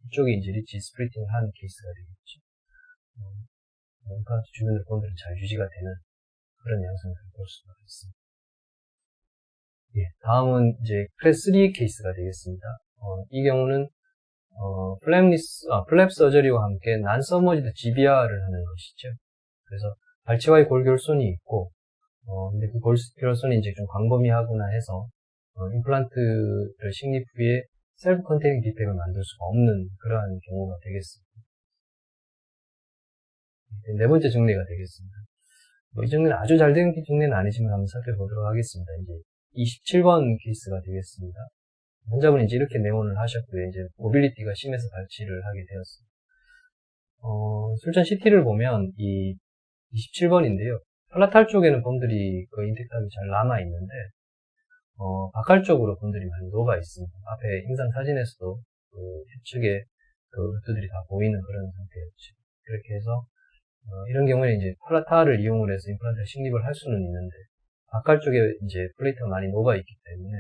이쪽이 이제 리치 스플리팅 한 케이스가 되겠죠. 임플란트 주변의 본들은 잘 유지가 되는 그런 양상들을 볼 수가 있습니다. 예, 다음은 이제 클래스 3 케이스가 되겠습니다. 이 경우는 플랩 서저리와 함께 난서머지드 GBR을 하는 것이죠. 그래서 발치와의 골결손이 있고, 근데 그 골결손이 이제 좀 광범위하거나 해서 임플란트를 식립 후에 셀프 컨테이닝 디펙을 만들 수가 없는 그러한 경우가 되겠습니다. 네 번째 증례가 되겠습니다. 이 증례는 아주 잘 된 증례는 아니지만 한번 살펴보도록 하겠습니다. 이제 27번 케이스가 되겠습니다. 환자분이 이제 이렇게 내원을 하셨고요. 이제 모빌리티가 심해서 발치를 하게 되었습니다. 술전 CT를 보면 이 27번인데요. 팔라탈 쪽에는 범들이 거의 인텍트하게 잘 남아 있는데 바칼 쪽으로 범들이 많이 녹아 있습니다. 앞에 임상 사진에서도 그 좌측에 그 루트들이 다 보이는 그런 상태였죠. 그렇게 해서 이런 경우에 이제 팔라탈을 이용을 해서 임플란트를 식립을 할 수는 있는데 바칼 쪽에 이제 플레이트가 많이 녹아 있기 때문에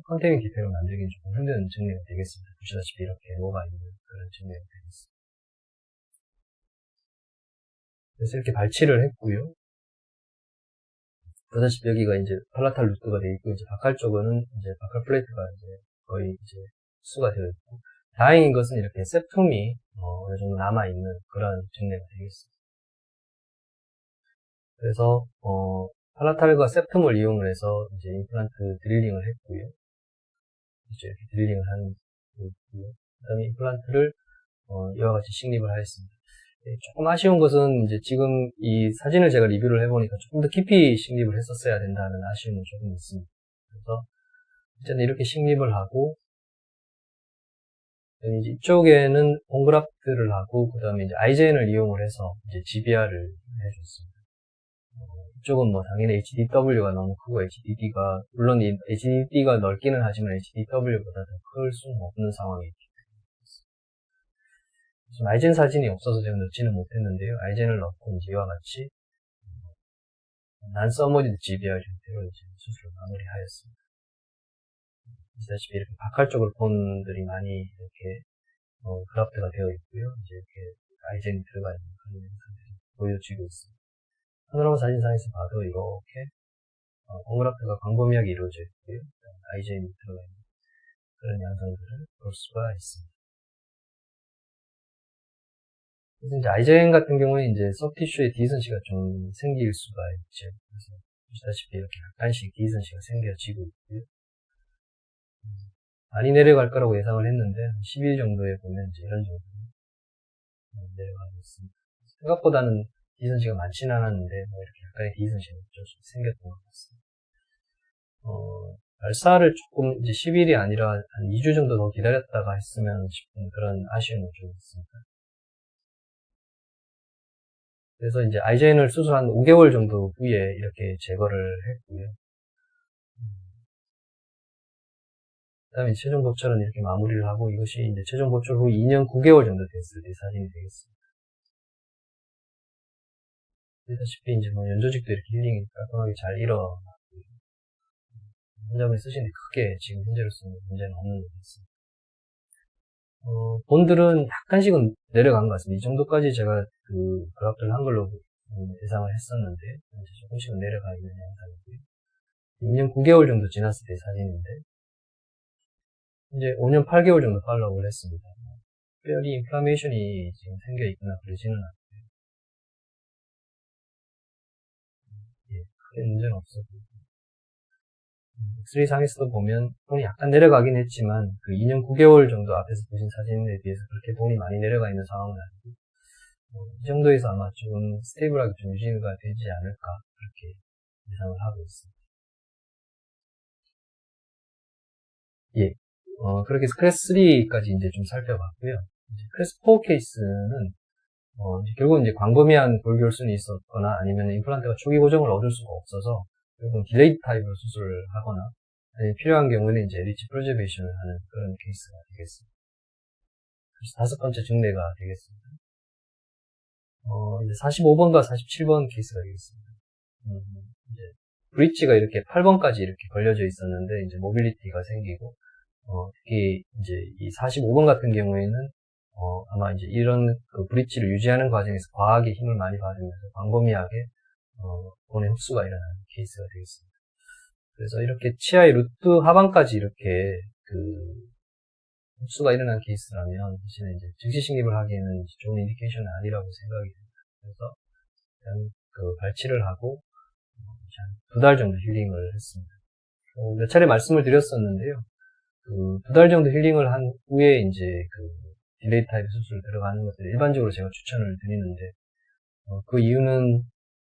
컨테이닝 디펙을 만들기는 조금 힘든 증례가 되겠습니다. 보시다시피 이렇게 녹아 있는 그런 증례가 되겠습니다. 그래서 이렇게 발치를 했고요. 보다시피 여기가 이제 팔라탈 루트가 되어 있고, 이제 바칼 쪽은 이제 바칼 플레이트가 이제 거의 이제 흡수가 되어 있고, 다행인 것은 이렇게 세툼이 어느 정도 남아있는 그런 증례가 되겠습니다. 그래서 팔라탈과 세툼을 이용을 해서 이제 임플란트 드릴링을 했고요. 이제 이렇게 드릴링을 한 거고요. 그 다음에 임플란트를 이와 같이 식립을 하였습니다. 조금 아쉬운 것은 이제 지금 이 사진을 제가 리뷰를 해보니까 조금 더 깊이 식립을 했었어야 된다는 아쉬움은 조금 있습니다. 그래서 어쨌든 이렇게 식립을 하고, 이제 이쪽에는 본그라프트를 하고, 그 다음에 이제 아이젠을 이용을 해서 이제 GBR을 해줬습니다. 이쪽은 뭐 당연히 HDW가 너무 크고 HDD가, 물론 이 HDD가 넓기는 하지만 HDW보다 더 클 수는 없는 상황이기 때문에. 지금 아이젠 사진이 없어서 제가 넣지는 못했는데요. 아이젠을 넣고 이제 이와 같이 난서머디드 GBR 형태로 이제 수술을 마무리하였습니다. 보시다시피 이렇게 바칼 쪽을 본 분들이 많이 이렇게 그라프트가 되어 있고요. 이제 이렇게 아이젠이 들어가 있는 그런 영상들이 보여지고 있습니다. 파노라마 사진상에서 봐도 이렇게 홈그라프트가 광범위하게 이루어져 있고요. 아이젠이 들어가 있는 그런 양상들을 볼 수가 있습니다. 그래서 이제 아이젠 같은 경우에 이제 소프티슈에 디선시가 좀 생길 수가 있죠. 그래서 보시다시피 이렇게 약간씩 디선시가 생겨지고 있고요. 많이 내려갈 거라고 예상을 했는데 10일 정도에 보면 이제 이런 정도 내려가고 있습니다. 생각보다는 디선시가 많지는 않았는데 뭐 이렇게 약간의 디선시가 좀 생겼던 것 같습니다. 발사를 조금 이제 10일이 아니라 한 2주 정도 더 기다렸다가 했으면 싶은 그런 아쉬움이 좀 있습니다. 그래서 이제 아이젠을 수술한 5개월 정도 후에 이렇게 제거를 했고요. 그 다음에 최종 보철은 이렇게 마무리를 하고, 이것이 이제 최종 보철 후 2년 9개월 정도 됐을 때 사진이 되겠습니다. 보다시피 이제 뭐 연조직도 이렇게 힐링이 깔끔하게 잘 일어났고요. 혼잡을 쓰시는데 크게 지금 현재로서는 문제는 없는 것 같습니다. 본들은 약간씩은 내려간 것 같습니다. 이 정도까지 제가 그 그래프를 한 걸로 예상을 했었는데, 이제 조금씩은 내려가 있는 양상이고요. 2년 9개월 정도 지났을 때 사진인데, 이제 5년 8개월 정도 팔로우를 했습니다. 특별히 인플라메이션이 지금 생겨 있거나 그러지는 않고요. 예, 크게 문제는 없었고요. 엑스레이 상에서도 보면 돈이 약간 내려가긴 했지만 그 2년 9개월 정도 앞에서 보신 사진에 비해서 그렇게 돈이 많이 내려가 있는 상황은 아니고, 이 정도에서 아마 좀 스테이블하게 좀 유지가 되지 않을까 그렇게 예상을 하고 있습니다. 예, 그렇게 해서 클래스 3까지 이제 좀 살펴봤고요. 이제 클래스 4 케이스는 결국은 이제 광범위한 골결순이 있었거나 아니면 임플란트가 초기 고정을 얻을 수가 없어서 결국은 딜레이드 타입으로 수술을 하거나 아니면 필요한 경우는 이제 리치 프로제베이션을 하는 그런 케이스가 되겠습니다. 그래서 5번째 증례가 되겠습니다. 이제 45번과 47번 케이스가 되겠습니다. 이제 브릿지가 이렇게 8번까지 이렇게 걸려져 있었는데 이제 모빌리티가 생기고, 특히 이제 이 45번 같은 경우에는 아마 이제 이런 그 브릿지를 유지하는 과정에서 과하게 힘을 많이 받으면서 광범위하게 본의 흡수가 일어나는 케이스가 되겠습니다. 그래서 이렇게 치아의 루트 하반까지 이렇게 그 흡수가 일어난 케이스라면 사실은 이제 즉시 식립을 하기에는 좋은 인디케이션은 아니라고 생각이 됩니다. 그래서 일단 그 발치를 하고 한 2달 정도 힐링을 했습니다. 몇 차례 말씀을 드렸었는데요. 그 2달 정도 힐링을 한 후에 이제 그 딜레이 타입 수술 들어가는 것을 일반적으로 제가 추천을 드리는데, 그 이유는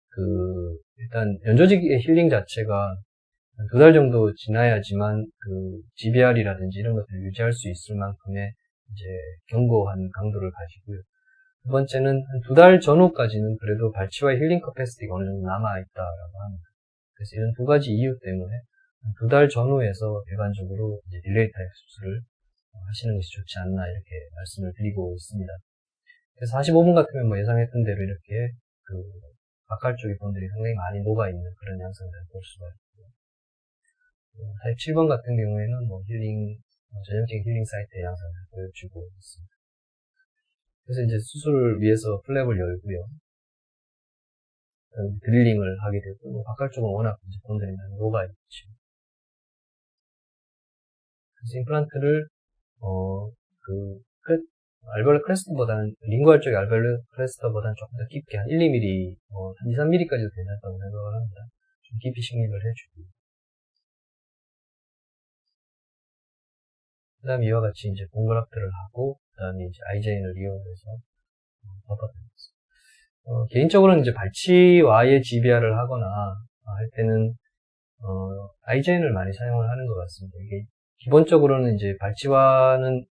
그 일단 연조직의 힐링 자체가 2달 정도 지나야지만 그 GBR이라든지 이런 것들을 유지할 수 있을 만큼의 이제 견고한 강도를 가지고요. 두 번째는 한 2달 전후까지는 그래도 발치와 힐링 커패시티가 어느 정도 남아있다라고 합니다. 그래서 이런 두 가지 이유 때문에 2달 전후에서 일반적으로 이제 딜레이 타입 수술을 하시는 것이 좋지 않나 이렇게 말씀을 드리고 있습니다. 그래서 45분 같으면 뭐 예상했던 대로 이렇게 그 바칼 쪽의 본들이 상당히 많이 녹아있는 그런 양상들을 볼 수가 있고요. 타입 7번 같은 경우에는 뭐 힐링, 전형적인 힐링 사이트의 양상을 보여주고 있습니다. 그래서 이제 수술을 위해서 플랩을 열고요. 드릴링을 하게 되고, 뭐 바깥쪽은 워낙 이제 본들이 많이 녹아있죠. 그래서 임플란트를, 알베올라 크레스트보다는, 링구알 쪽의 알베올라 크레스트보다는 조금 더 깊게 한 1, 2mm, 한 2, 3mm까지도 괜찮다고 생각을 합니다. 좀 깊이 식립을 해주고. 그 다음에 이와 같이 이제 봉그라프트를 하고, 그 다음에 이제 아이제인을 이용해서 덮어드립니다. 개인적으로는 이제 발치와의 GBR을 하거나 할 때는, 아이제인을 많이 사용을 하는 것 같습니다. 이게 기본적으로는 이제 발치와는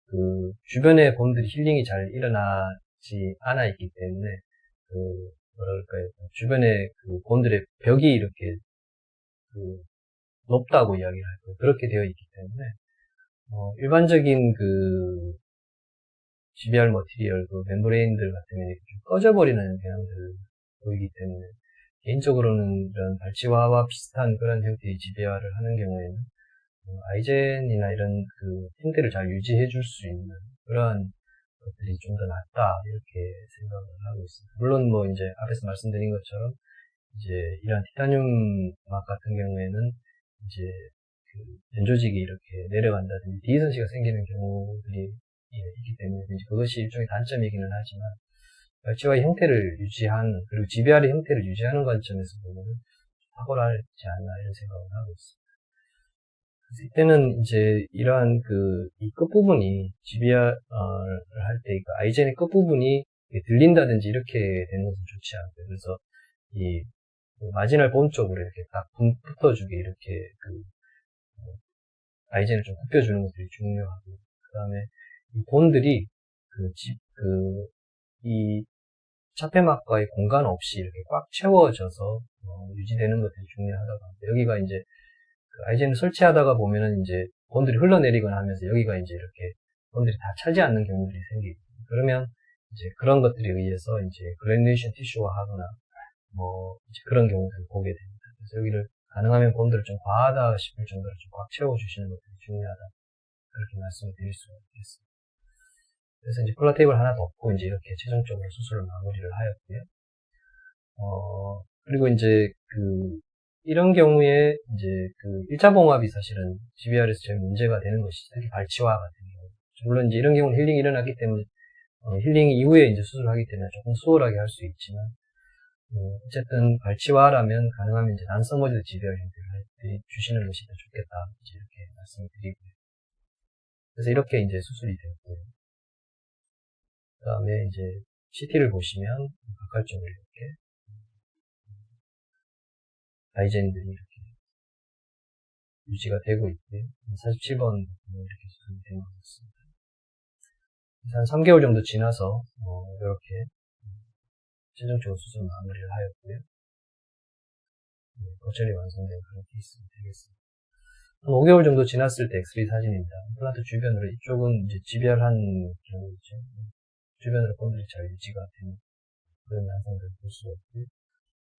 그 주변의 본들이 힐링이 잘 일어나지 않아 있기 때문에 그 뭐랄까요, 주변의 그 본들의 벽이 이렇게 그 높다고 이야기를 할 거예요. 그렇게 되어 있기 때문에 일반적인 그 GBR 머티리얼 그 멤브레인들 같은 경우에 좀 꺼져버리는 경향들을 보이기 때문에 개인적으로는 이런 발치와와 비슷한 그런 형태의 GBR을 하는 경우에는 아이젠이나 이런 그 형태를 잘 유지해 줄 수 있는 그러한 것들이 좀 더 낫다 이렇게 생각을 하고 있습니다. 물론 뭐 이제 앞에서 말씀드린 것처럼 이제 이런 티타늄 막 같은 경우에는 이제 그 연조직이 이렇게 내려간다든지 디선시가 생기는 경우들이 있기 때문에 이제 그것이 일종의 단점이기는 하지만 발치와의 형태를 유지한 그리고 GBR의 형태를 유지하는 관점에서 보면 탁월하지 않나 이런 생각을 하고 있습니다. 그래서 이때는 이제 이러한 이 끝부분이 GBR을 할 때 그 아이젠의 끝부분이 들린다든지 이렇게 되는 것은 좋지 않고요. 그래서 이 마지널 본 쪽으로 이렇게 딱 붙어주게 이렇게 아이젠을 좀 굽혀주는 것들이 중요하고, 그 다음에 이 본들이 이 차폐막과의 공간 없이 이렇게 꽉 채워져서 유지되는 것들이 중요하다고 합니다. 여기가 이제 아이젠을 설치하다가 보면은 이제 본들이 흘러내리거나 하면서 여기가 이제 이렇게 본들이 다 차지 않는 경우들이 생기고, 그러면 이제 그런 것들에 의해서 이제 그래듈레이션 티슈화 하거나 뭐 이제 그런 경우들을 보게 됩니다. 그래서 여기를 가능하면 본들을 좀 과하다 싶을 정도로 좀 꽉 채워주시는 것들이 중요하다, 그렇게 말씀을 드릴 수가 있겠습니다. 그래서 이제 콜라 테이블 하나 덮고 이제 이렇게 최종적으로 수술을 마무리를 하였고요. 그리고 이제 이런 경우에 이제 1차 봉합이 사실은 GBR에서 제일 문제가 되는 것이 특히 발치와 같은 경우. 물론 이제 이런 경우는 힐링이 일어나기 때문에 힐링 이후에 이제 수술을 하기 때문에 조금 수월하게 할 수 있지만, 어쨌든 발치와라면 가능하면 이제 난서머지드 GBR 형태를 주시는 것이 더 좋겠다, 이제 이렇게 말씀을 드리고요. 그래서 이렇게 이제 수술이 되었고요. 그 다음에 이제 CT를 보시면 바깥쪽으로 이렇게 아이젠들이 이렇게 유지가 되고 있고요. 47번 이렇게 수술이 된 것 같습니다. 한 3개월 정도 지나서 이렇게 최종적으로 수술 마무리를 하였고요. 거절이 완성된 그런 케이스가 되겠습니다. 한 5개월 정도 지났을 때 엑스레이 사진입니다. 임플란트 주변으로 이쪽은 이제 GBR 한 경우이죠. 주변으로 본들이 잘 유지가 되는 그런 양상들을 볼 수가 있고요.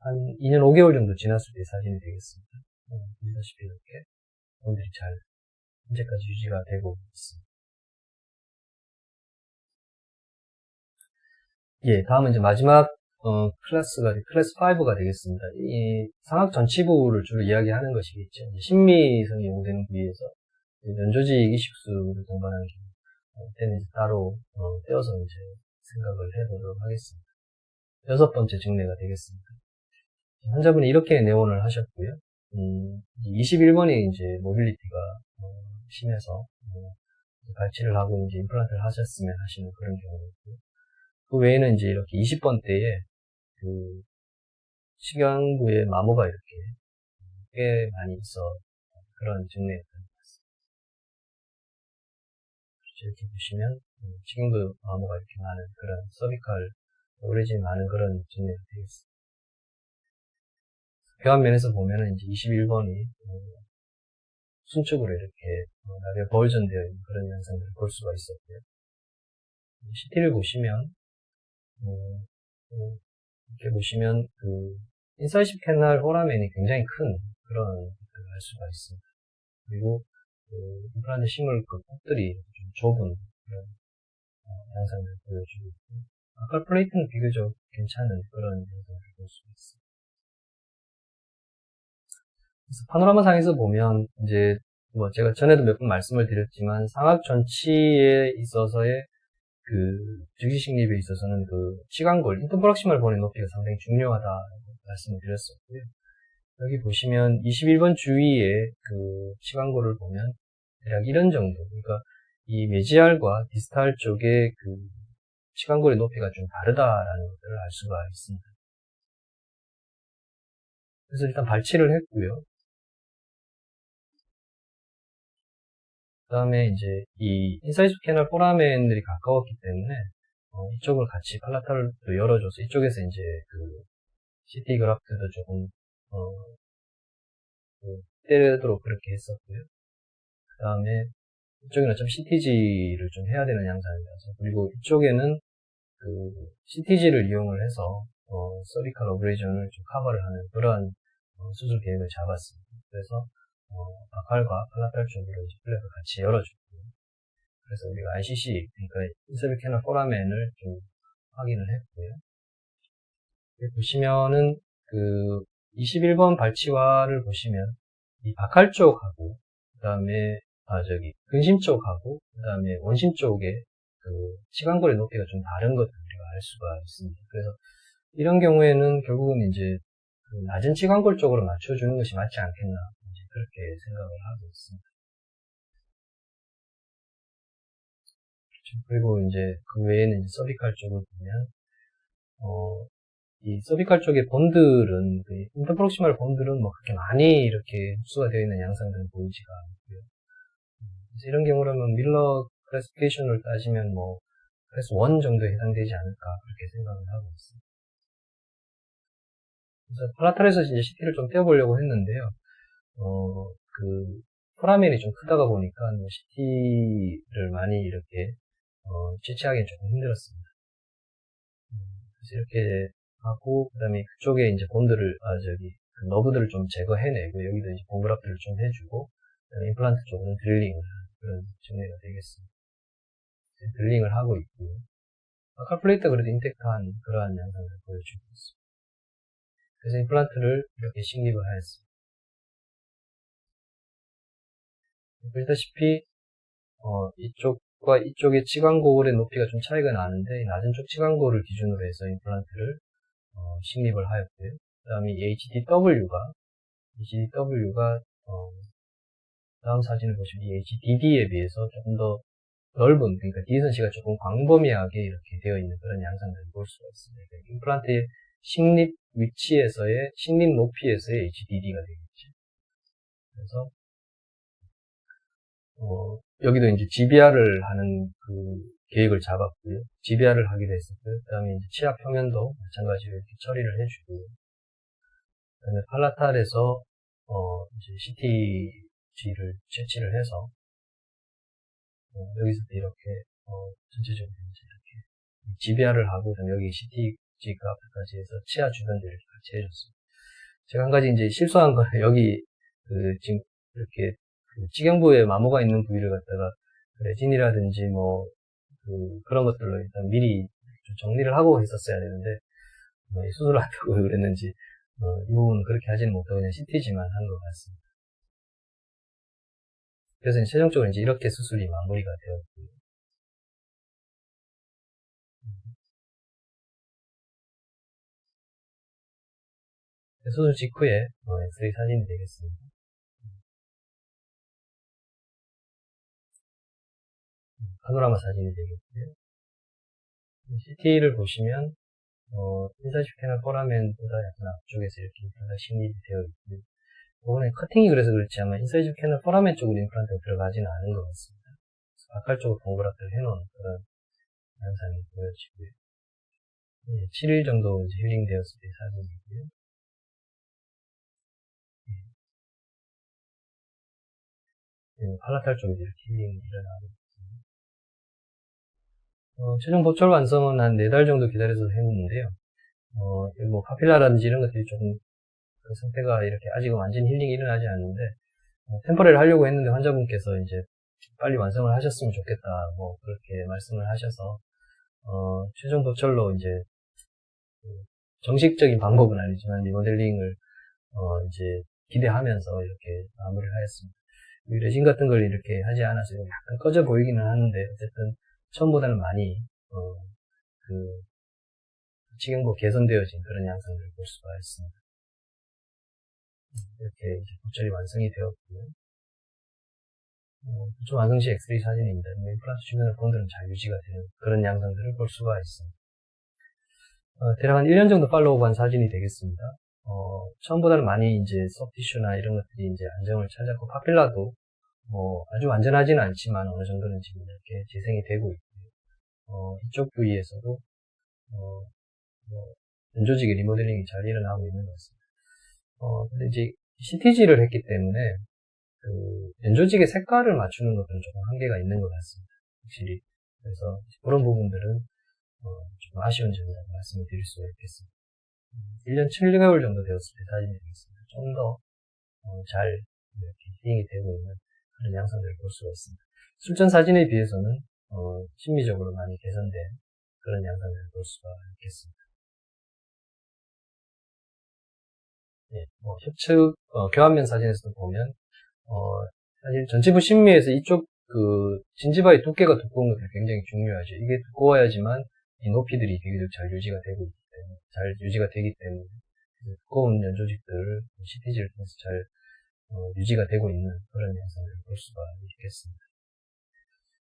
한 2년 5개월 정도 지났을 때 사진이 되겠습니다. 보시다시피 이렇게 본들이 잘 현재까지 유지가 되고 있습니다. 예, 다음은 이제 마지막 클래스가 클래스 5가 되겠습니다. 이 상악 전치부를 주로 이야기하는 것이겠죠. 심미성이 요구되는 부위에서 연조직 이식술을 동반하는 경우, 그때는 이제 따로 떼어서 이제 생각을 해보도록 하겠습니다. 6번째 증례가 되겠습니다. 환자분이 이렇게 내원을 하셨고요. 21번이 이제 모빌리티가 심해서 발치를 하고 이제 임플란트를 하셨으면 하시는 그런 경우였고요. 그 외에는 이제 이렇게 20번 때에 식양부에 마모가 이렇게 꽤 많이 있어 그런 증례였던 것 같습니다. 이렇게 보시면 식양부 마모가 이렇게 많은 그런 서비컬 오래지 많은 그런 증례가 되겠습니다. 교환면에서 보면은 이제 21번이 순축으로 이렇게 나중에 벌전되어 있는 그런 현상들을 볼 수가 있었고요. CT를 보시면 이렇게 보시면 인사이시브 캐날 호라멘이 굉장히 큰 그런 것들을 알 수가 있습니다. 그리고 임플란트 심을 꼭들이 좀 좁은 그런 양상을 보여주고 있고, 아까 플레이트는 비교적 괜찮은 그런 영상을 볼 수 있습니다. 그래서 파노라마 상에서 보면 이제 뭐 제가 전에도 몇 번 말씀을 드렸지만 상악 전치에 있어서의 그 즉시식립에 있어서는 그 시간골, 인터프락시말 본의 높이가 상당히 중요하다고 말씀을 드렸었고요. 여기 보시면 21번 주위에 그 시간골을 보면 대략 이런 정도, 그러니까 이 메지알과 디스탈 쪽의 그 시간골의 높이가 좀 다르다라는 것들을 알 수가 있습니다. 그래서 일단 발치를 했고요. 그 다음에 이제 이 인사이드 캐널 포라멘들이 가까웠기 때문에 이쪽을 같이 팔라타를 또 열어줘서 이쪽에서 이제 그 CT 그라프트도 조금 때리도록 그렇게 했었고요. 그 다음에 이쪽에는 어차피 CTG를 좀 해야 되는 양상이라서, 그리고 이쪽에는 그 CTG를 이용을 해서 서비컬 어브레이전을 좀 커버를 하는 그런 수술 계획을 잡았습니다. 그래서 바칼과 팔라탈 쪽으로 이제 플랩을 같이 열어줬고요. 그래서 우리가 ICC, 그러니까 인서비 캐널 포라멘을 좀 확인을 했고요. 여기 보시면은 그 21번 발치화를 보시면 이 바칼 쪽하고 그 다음에 근심 쪽하고 그 다음에 원심 쪽에 그 시간골의 높이가 좀 다른 것을 우리가 알 수가 있습니다. 그래서 이런 경우에는 결국은 이제 그 낮은 시간골 쪽으로 맞춰주는 것이 맞지 않겠나, 이제 그렇게 생각을 하고 있습니다. 그리고 이제 그 외에는 이제 서비칼 쪽을 보면 이 서비칼 쪽의 본들은 그 인터프록시말 본들은 뭐 그렇게 많이 이렇게 흡수가 되어 있는 양상들은 보이지가 않고요. 그래서 이런 경우라면 밀러 클래시피케이션을 따지면 뭐 클래스 1 정도에 해당되지 않을까 그렇게 생각을 하고 있습니다. 그래서 팔라탈에서 이제 CT를 좀 떼어보려고 했는데요. 그 포라멘이 좀 크다가 보니까 CT를 많이 이렇게 채취하기는 조금 힘들었습니다. 그래서 이렇게 하고, 그 다음에 그쪽에 이제 본들을, 그 너브들을 좀 제거해내고, 여기도 이제 본그라프트를 좀 해주고, 그다음에 임플란트 쪽으로는 드릴링을 하는 그런 정리가 되겠습니다. 드릴링을 하고 있고요. 아까 플레이트가 그래도 인텍트한 그러한 양상을 보여주고 있습니다. 그래서 임플란트를 이렇게 식립을 하였습니다. 보시다시피, 이쪽과 이쪽의 치관골의 높이가 좀 차이가 나는데, 낮은 쪽 치관골을 기준으로 해서 임플란트를 식립을 하였고요. 그 다음에 HDW가 다음 사진을 보시면 이 HDD에 비해서 조금 더 넓은, 그러니까 디선시가 조금 광범위하게 이렇게 되어 있는 그런 양상들을 볼 수가 있습니다. 그러니까 임플란트의 식립 위치에서의, 식립 높이에서의 HDD가 되겠죠. 그래서, 여기도 이제 GBR을 하는 그 계획을 잡았고요. GBR을 하기로 했었고요. 그 다음에 이제 치아 표면도 마찬가지로 이렇게 처리를 해주고요. 그 다음에 팔라탈에서, 이제 CTG를 채취를 해서, 여기서도 이렇게, 전체적으로 이제 이렇게 GBR을 하고, 그다음에 여기 CTG 그래프까지 해서 치아 주변도 이렇게 같이 해줬습니다. 제가 한 가지 이제 실수한 거는 여기, 지금 이렇게, 치경부에 마모가 있는 부위를 갖다가, 레진이라든지 뭐, 그런 것들로 일단 미리 좀 정리를 하고 했었어야 되는데, 수술을 한다고 그랬는지, 이 부분은 그렇게 하지는 못하고 그냥 CTG만 한 것 같습니다. 그래서 이제 최종적으로 이제 이렇게 수술이 마무리가 되었고요. 수술 직후에 엑스레이 사진이 되겠습니다. 파노라마 사진이 되겠고요. CT를 보시면 인사이드 캐널 포라멘보다 약간 앞쪽에서 이렇게 임플란트가 식립이 되어 있고요. 이번에 커팅이 그래서 그렇지 아마 인사이드 캐널 포라멘 쪽으로 임플란트가 들어가지는 않은 것 같습니다. 바칼 쪽으로 동그랗게 해놓은 그런 양상이 보여지고요. 7일 정도 이제 힐링 되었을 때 사진이고요. 팔라탈 쪽에 이렇게 힐링이 일어나고 있습니다. 최종 보철 완성은 한 4달 정도 기다려서 했는데요. 뭐 파필라라든지 이런 것들이 조금 그 상태가 이렇게 아직은 완전히 힐링이 일어나지 않는데 템퍼레를 하려고 했는데 환자분께서 이제 빨리 완성을 하셨으면 좋겠다 뭐 그렇게 말씀을 하셔서 최종 도철로 이제 정식적인 방법은 아니지만 리모델링을 이제 기대하면서 이렇게 마무리를 하였습니다. 레진 같은 걸 이렇게 하지 않아서 약간 꺼져 보이기는 하는데 어쨌든 처음보다는 많이 그 지경부 개선되어진 그런 양상들을 볼 수가 있습니다. 이렇게 이제 도철이 완성이 되었고요. 도철 완성 시 엑스레이 사진입니다. 임플란트 주변의 본들은 잘 유지가 되는 그런 양상들을 볼 수가 있습니다. 대략 한 1년 정도 팔로우한 사진이 되겠습니다. 처음보다는 많이 이제 소프티슈나 이런 것들이 이제 안정을 찾았고, 파필라도 아주 완전하지는 않지만 어느 정도는 지금 이렇게 재생이 되고 있고요. 이쪽 부위에서도 연조직의 리모델링이 잘 일어나고 있는 것 같습니다. 근데 이제 CTG를 했기 때문에 연조직의 색깔을 맞추는 것들은 조금 한계가 있는 것 같습니다. 확실히. 그래서 그런 부분들은 좀 아쉬운 점이라고 말씀을 드릴 수가 있겠습니다. 1년 7개월 정도 되었을 때 사진이 되겠습니다. 좀 더 잘 이렇게 힐링이 되고 있는 그런 양상들을 볼 수가 있습니다. 술전 사진에 비해서는 심미적으로 많이 개선된 그런 양상들을 볼 수가 있겠습니다. 예, 협측 교환면 사진에서도 보면 사실 전체부 심미에서 이쪽 진지바의 두께가 두꺼운 것들이 굉장히 중요하죠. 이게 두꺼워야지만 이 높이들이 비교적 잘 유지가 되고 있기 때문에, 잘 유지가 되기 때문에 두꺼운 연조직들을 CTG를 통해서 잘 유지가 되고 있는 그런 양상을 볼 수가 있겠습니다.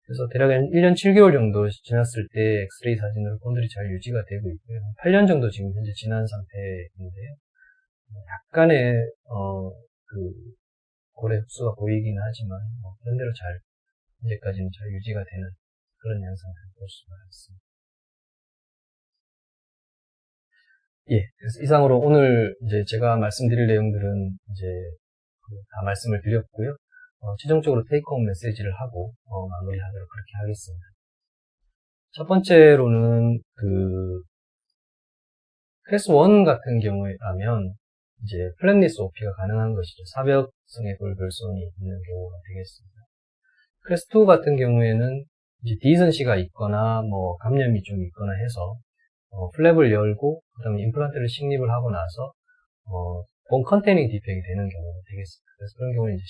그래서 대략 1년 7개월 정도 지났을 때 엑스레이 사진으로 본들이 잘 유지가 되고 있고요. 8년 정도 지금 현재 지난 상태인데요. 약간의 고래 흡수가 보이긴 하지만 그런대로 잘 현재까지는 잘 유지가 되는 그런 양상을 볼 수가 있습니다. 예, 그래서 이상으로 오늘 이제 제가 말씀드릴 내용들은 이제 다 말씀을 드렸고요. 최종적으로 테이크홈 메시지를 하고 마무리하도록 그렇게 하겠습니다. 첫 번째로는 클래스 1 같은 경우라면 이제 플랫리스 OP가 가능한 것이죠. 사벽성의 골별손이 있는 경우가 되겠습니다. 클래스 2 같은 경우에는 이제 디선시가 있거나 감염이 좀 있거나 해서 플랩을 열고 그다음에 임플란트를 식립을 하고 나서 본 컨테이닝 디펙이 되는 경우가 되겠습니다. 그래서 그런 경우는 이제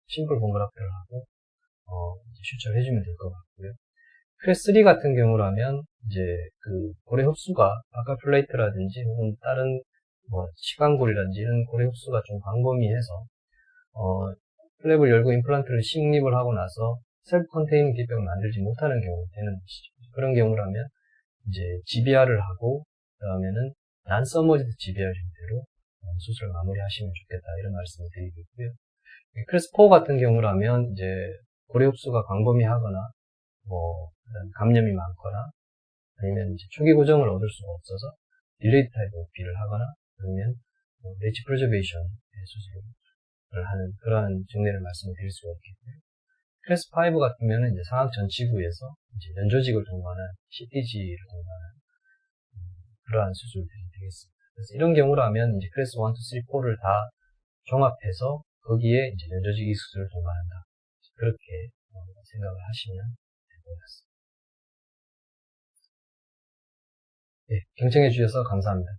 심플 본그라프를 하고 이제 슈처를 해주면 될 것 같고요. 클래스 3 같은 경우라면 이제 고래 흡수가 바깥 플레이트라든지 혹은 다른 치관골이라든지 이런 고래 흡수가 좀 광범위해서 플랩을 열고 임플란트를 식립을 하고 나서 셀프 컨테이닝 디펙을 만들지 못하는 경우가 되는 것이죠. 그런 경우라면 이제 GBR을 하고 그다음에는 난서머지드 GBR 형태로 수술을 마무리하시면 좋겠다 이런 말씀을 드리고 있고요. 클래스 4 같은 경우라면 이제 고래 흡수가 광범위하거나 감염이 많거나 아니면 이제 초기 고정을 얻을 수가 없어서 딜레이드 타입 OP를 하거나 아니면 레치 프리저베이션 수술을 하는 그러한 증례를 말씀을 드릴 수가 있겠고요. 클래스 5 같으면 이제 상악 전치구에서 이제 연조직을 동반한 CTG를 동반한 그러한 수술들이 되겠습니다. 그래서 이런 경우라면 이제 클래스 1, 2, 3, 4를 다 종합해서 거기에 이제 연조직 이수술을 동반한다. 그렇게 생각을 하시면 될 것 같습니다. 네, 경청해 주셔서 감사합니다.